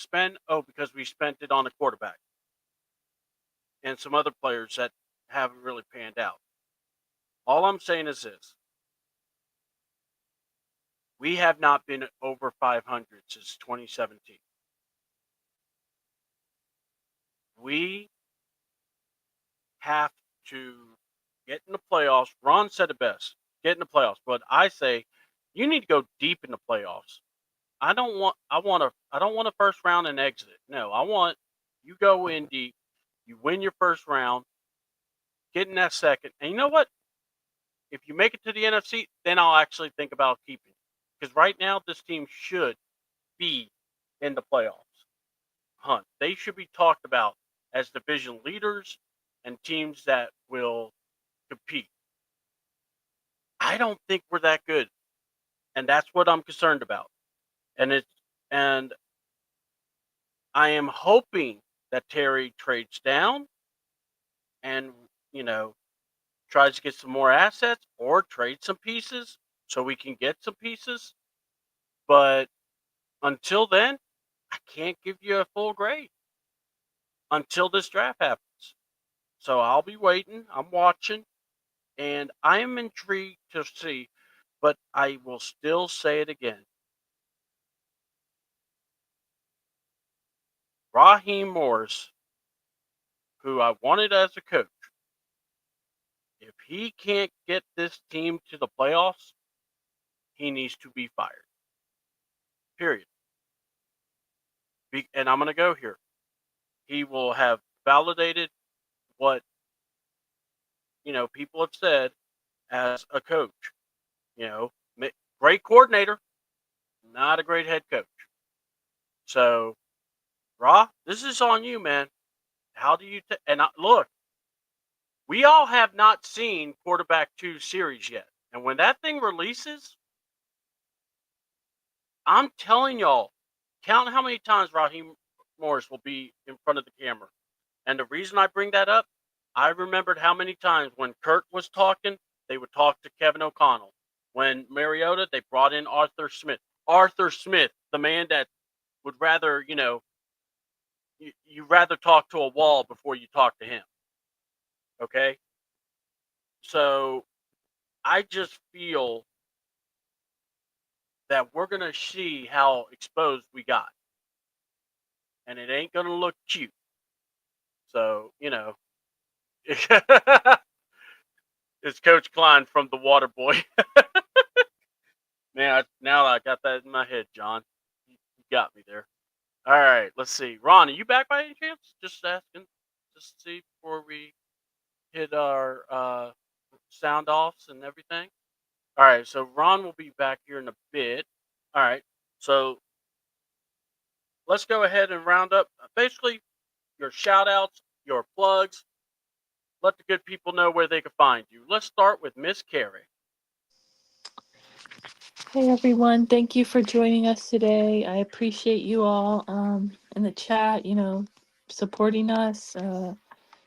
spend? Oh, because we spent it on a quarterback and some other players that haven't really panned out. All I'm saying is this. We have not been over 500 since 2017. We have to get in the playoffs. Ron said it best. Get in the playoffs. But I say you need to go deep in the playoffs. I don't want a first round and exit it. No, I want you go in deep, you win your first round, get in that second. And you know what? If you make it to the NFC, then I'll actually think about keeping it. Because right now this team should be in the playoffs hunt. They should be talked about as division leaders and teams that will compete. I don't think we're that good. And that's what I'm concerned about. And I am hoping that Terry trades down and, tries to get some more assets or trade some pieces so we can get some pieces. But until then, I can't give you a full grade until this draft happens. So I'll be waiting. I'm watching. And I am intrigued to see, but I will still say it again. Raheem Morris, who I wanted as a coach, if he can't get this team to the playoffs, he needs to be fired. Period. And I'm going to go here. He will have validated what, people have said as a coach. Great coordinator, not a great head coach. So, Ra, this is on you, man. How do you look, we all have not seen Quarterback 2 series yet. And when that thing releases, I'm telling y'all, count how many times Raheem Morris will be in front of the camera. And the reason I bring that up, I remembered how many times when Kurt was talking, they would talk to Kevin O'Connell. When Mariota, they brought in Arthur Smith. Arthur Smith, the man that would rather, you rather talk to a wall before you talk to him. Okay? So I just feel that we're going to see how exposed we got. And it ain't going to look cute. So, it's Coach Klein from The Water Boy. Man, now I got that in my head, John. You got me there. All right, let's see. Ron, are you back by any chance? Just asking. Just to see before we hit our sound offs and everything. All right, so Ron will be back here in a bit. All right, so let's go ahead and round up basically your shout outs, your plugs. Let the good people know where they can find you. Let's start with Miss Carrie. Hey everyone, thank you for joining us today. I appreciate you all in the chat, supporting us.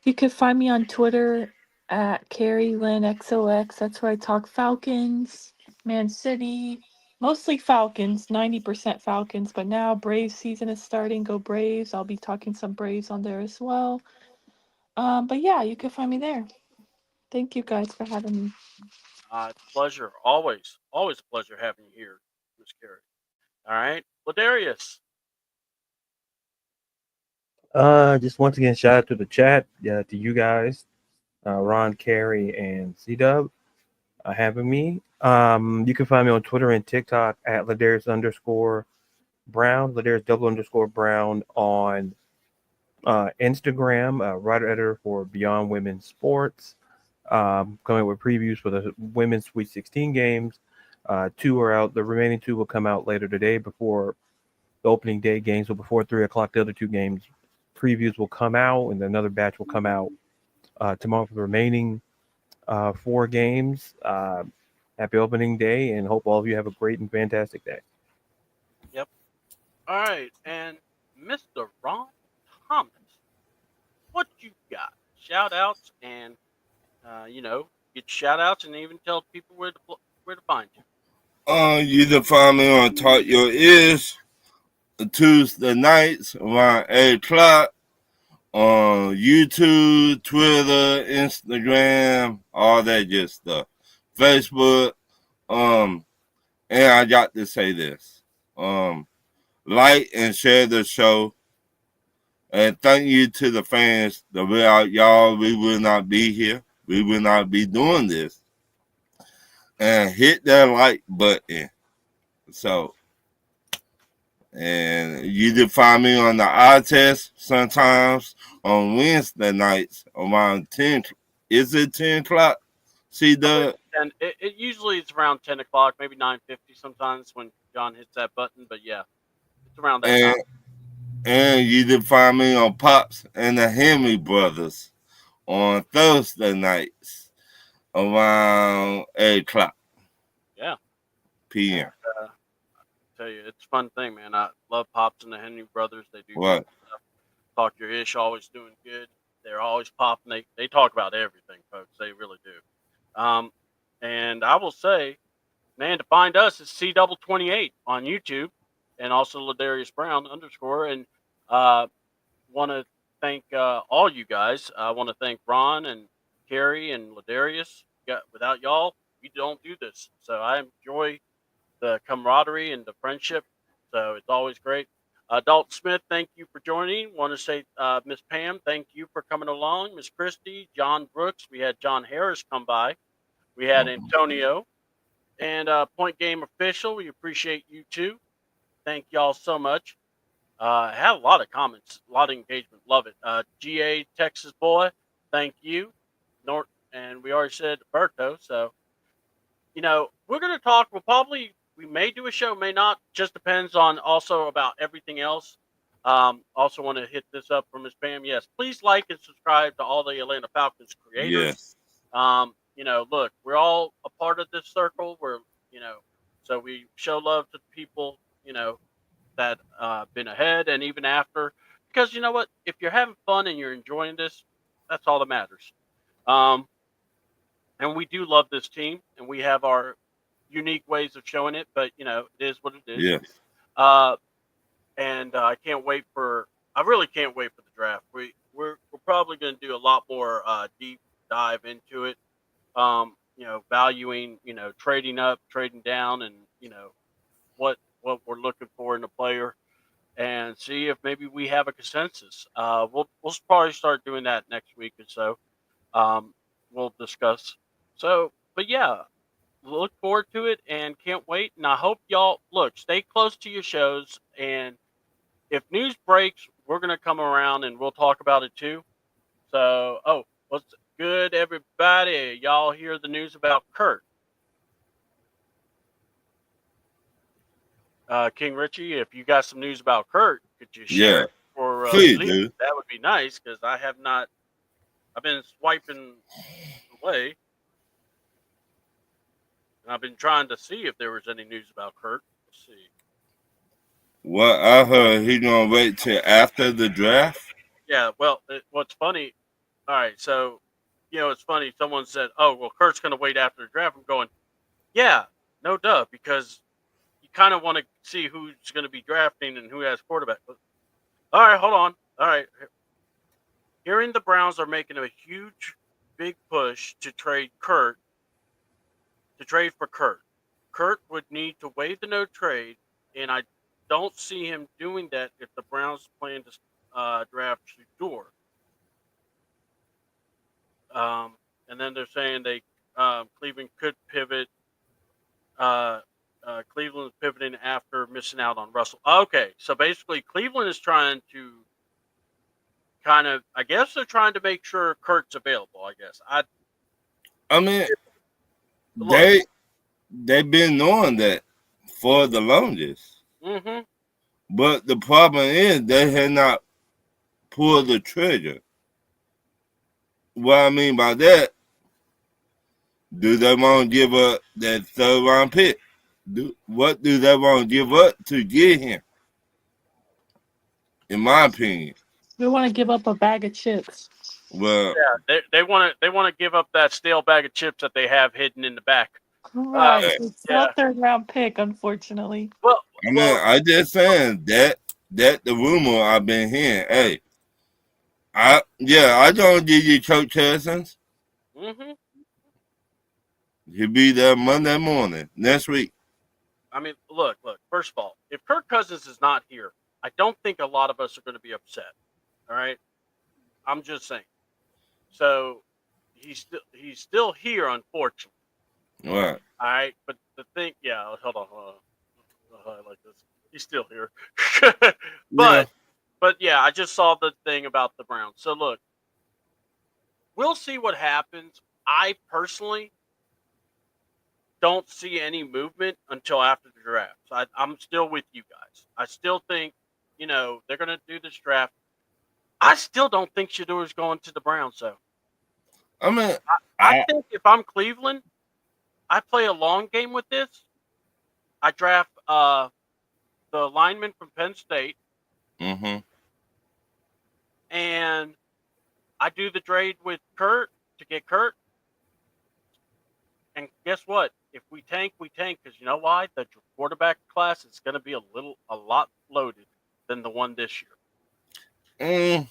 You can find me on Twitter at CarrieLynnXOX. That's where I talk Falcons, Man City, mostly Falcons, 90% Falcons, but now Braves season is starting. Go Braves. I'll be talking some Braves on there as well. But yeah, you can find me there. Thank you guys for having me. Pleasure. Always a pleasure having you here, Miss Carrie. All right. Ladarius. Just once again, shout out to the chat, to you guys, Ron, Carey, and C-Dub, having me. You can find me on Twitter and TikTok at Ladarius_Brown, Ladarius_Brown on Instagram, writer editor for Beyond Women's Sports. Coming with previews for the women's Sweet 16 games. 2 are out. The remaining 2 will come out later today before the opening day games. So before 3 o'clock, the other 2 games previews will come out, and another batch will come out tomorrow for the remaining 4 games. Happy opening day, and hope all of you have a great and fantastic day. Yep. All right. And Mr. Ron Thomas, what you got? Shout outs and, get shout outs and even tell people where to find you. You can find me on Talk Your Ears Tuesday nights around 8 o'clock on YouTube, Twitter, Instagram, all that good stuff. Facebook. And I got to say this. Like and share the show. And thank you to the fans. Without y'all, we will not be here. We will not be doing this. And hit that like button. So, and you can find me on the eye test sometimes on Wednesday nights around 10. Is it 10 o'clock? See the And it usually it's around 10 o'clock, maybe 9:50 sometimes when John hits that button. But yeah, it's around that and time. and you can find me on Pops and the Henry Brothers on Thursday nights around 8 o'clock Yeah. p.m. Tell you, it's a fun thing, man. I love Pops and the Henry brothers. They do Right. good stuff. Talk Your Ish, always doing good. They're always popping. They talk about everything, folks. They really do. And I will say, man, to find us is C28 on YouTube, and also Ladarius Brown _ And want to thank all you guys. I want to thank Ron and Carrie and Ladarius. Without y'all, we don't do this. So I enjoy the camaraderie and the friendship. So it's always great. Dalton Smith, thank you for joining. Want to say, Miss Pam, thank you for coming along. Miss Christie, John Brooks. We had John Harris come by. We had Antonio. And Point Game Official, we appreciate you too. Thank y'all so much. Had a lot of comments, a lot of engagement. Love it. GA Texas Boy, thank you. And we already said Berto. So, we're going to talk. We may do a show, may not. Just depends on also about everything else. Also want to hit this up from Ms. Pam. Yes, please like and subscribe to all the Atlanta Falcons creators. Yes. Look, we're all a part of this circle. So we show love to people, that been ahead and even after. Because you know what? If you're having fun and you're enjoying this, that's all that matters. And we do love this team, and we have our unique ways of showing it. But it is what it is. Yes. And I can't wait for. I really can't wait for the draft. We're probably going to do a lot more deep dive into it. Valuing, trading up, trading down, and what we're looking for in a player, and see if maybe we have a consensus. We'll probably start doing that next week or so. We'll discuss. So, but yeah, look forward to it and can't wait. And I hope y'all stay close to your shows. And if news breaks, we're gonna come around and we'll talk about it too. So, what's good, everybody? Y'all hear the news about Kurt? King Richie, if you got some news about Kurt, could you share Yeah. it for Please Lee? do. That would be nice because I have not. I've been swiping away, and I've been trying to see if there was any news about Kurt. Let's see. What I heard, he gonna wait till after the draft. Yeah, well, what's funny? All right, so it's funny. Someone said, "Oh, well, Kurt's going to wait after the draft." I'm going, "Yeah, no duh," because you kind of want to see who's going to be drafting and who has quarterback. All right, hold on. All right, hearing the Browns are making a huge, big push to trade for Kurt. Kurt would need to waive the no trade, and I don't see him doing that if the Browns plan to draft Shador. And then they're saying Cleveland could pivot. Cleveland's pivoting after missing out on Russell. Okay, so basically Cleveland is trying to I guess they're trying to make sure Kurt's available. I guess I mean, Look. they've been knowing that for the longest. Mm-hmm. But the problem is they had not pulled the trigger. What I mean by that, do they want to give up that third round pick? What do they want to give up to get him? In my opinion. We want to give up a bag of chips. Well, yeah, they want to give up that stale bag of chips that they have hidden in the back. Right, it's not third round pick, unfortunately. Well, I mean, I just saying that that the rumor I've been hearing. Hey, I gonna give you Kirk Cousins. Mm-hmm. He'll be there Monday morning next week. I mean, look. First of all, if Kirk Cousins is not here, I don't think a lot of us are going to be upset. All right, I'm just saying. So he's still here, unfortunately. Right. All right, but the thing, yeah, hold on. Like this, he's still here. Yeah. but yeah, I just saw the thing about the Browns. So look, we'll see what happens. I personally don't see any movement until after the draft. So I'm still with you guys. I still think, they're going to do this draft. I still don't think Shador's going to the Browns, though. I mean, I think if I'm Cleveland, I play a long game with this. I draft the lineman from Penn State, mm-hmm. and I do the trade with Kurt to get Kurt. And guess what? If we tank, we tank, because you know why? The quarterback class is going to be a lot loaded than the one this year.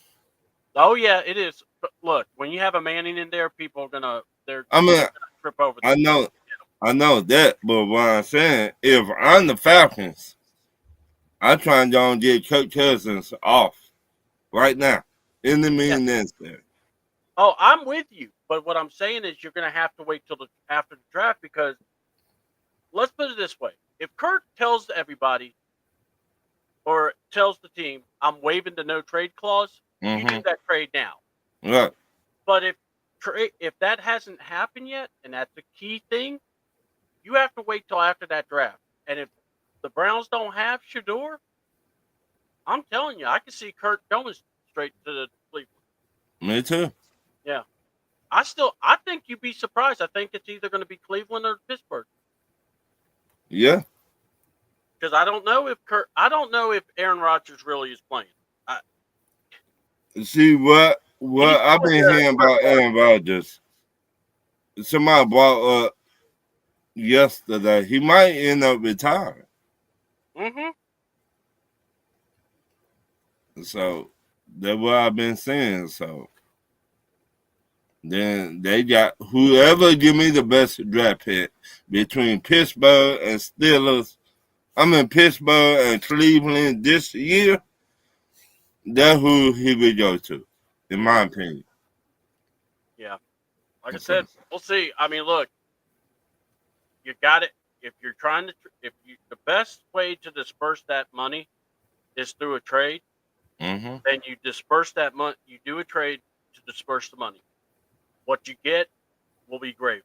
Oh yeah, it is. But look, when you have a Manning in there, people are gonna they're gonna trip over. I know that, but what I'm saying, if I'm the Falcons, I'm trying to get Kirk Cousins off right now. In the mean necessary. Oh, I'm with you. But what I'm saying is you're going to have to wait till after the draft, because let's put it this way. If Kurt tells everybody or tells the team, I'm waiving the no trade clause, you do that trade now. Right. But if that hasn't happened yet, and that's the key thing, you have to wait till after that draft. And if the Browns don't have Shador, I'm telling you, I can see Kurt going straight to the Cleveland. Me too. Yeah. I think you'd be surprised. I think it's either going to be Cleveland or Pittsburgh. Yeah. Because I don't know if Aaron Rodgers really is playing. See what I've been hearing about Aaron Rodgers. Somebody brought up yesterday. He might end up retiring. Mm-hmm. So that's what I've been saying. So then they got whoever give me the best draft pick between Pittsburgh and Steelers. I'm in Pittsburgh and Cleveland this year. That's who he would go to, in my opinion. Yeah. Like I said, we'll see. I mean, look, you got it. If you're trying to, the best way to disperse that money is through a trade, Mm-hmm. then you disperse that money. You do a trade to disperse the money. What you get will be gravy.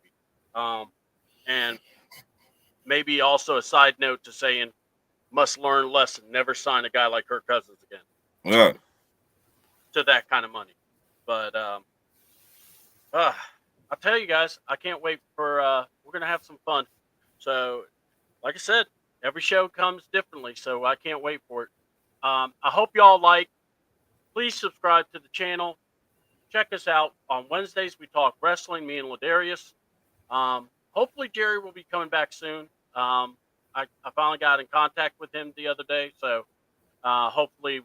And maybe also a side note to saying, must learn lesson. Never sign a guy like Kirk Cousins again. Yeah. To that kind of money. But I'll tell you guys, I can't wait for we're gonna have some fun. So, like I said, every show comes differently, so I can't wait for it. I hope y'all please subscribe to the channel. Check us out on Wednesdays. We talk wrestling, me and Ladarius. Hopefully Jerry will be coming back soon. I finally got in contact with him the other day, so hopefully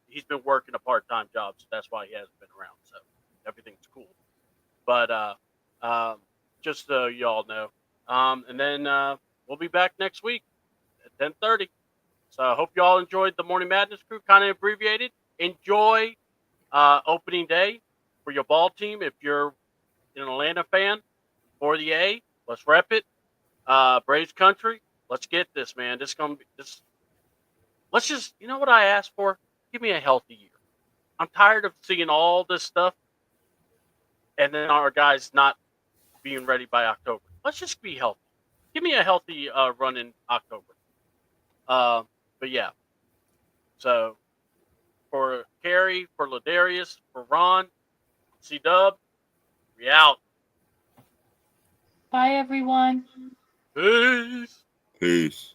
he's been working a part-time job, so that's why he hasn't been around. So everything's cool. But just so y'all know. And then we'll be back next week at 10:30. So I hope y'all enjoyed the Morning Madness crew, kind of abbreviated. Enjoy opening day for your ball team. If you're an Atlanta fan, for the A, let's rep it. Braves country, let's get this, man. This is gonna be this. Let's just, you know what I asked for? Give me a healthy year. I'm tired of seeing all this stuff, and then our guys not being ready by October. Let's just be healthy. Give me a healthy run in October. But yeah. So for Carrie, for Ladarius, for Ron, C-Dub, we out. Bye, everyone. Peace. Peace.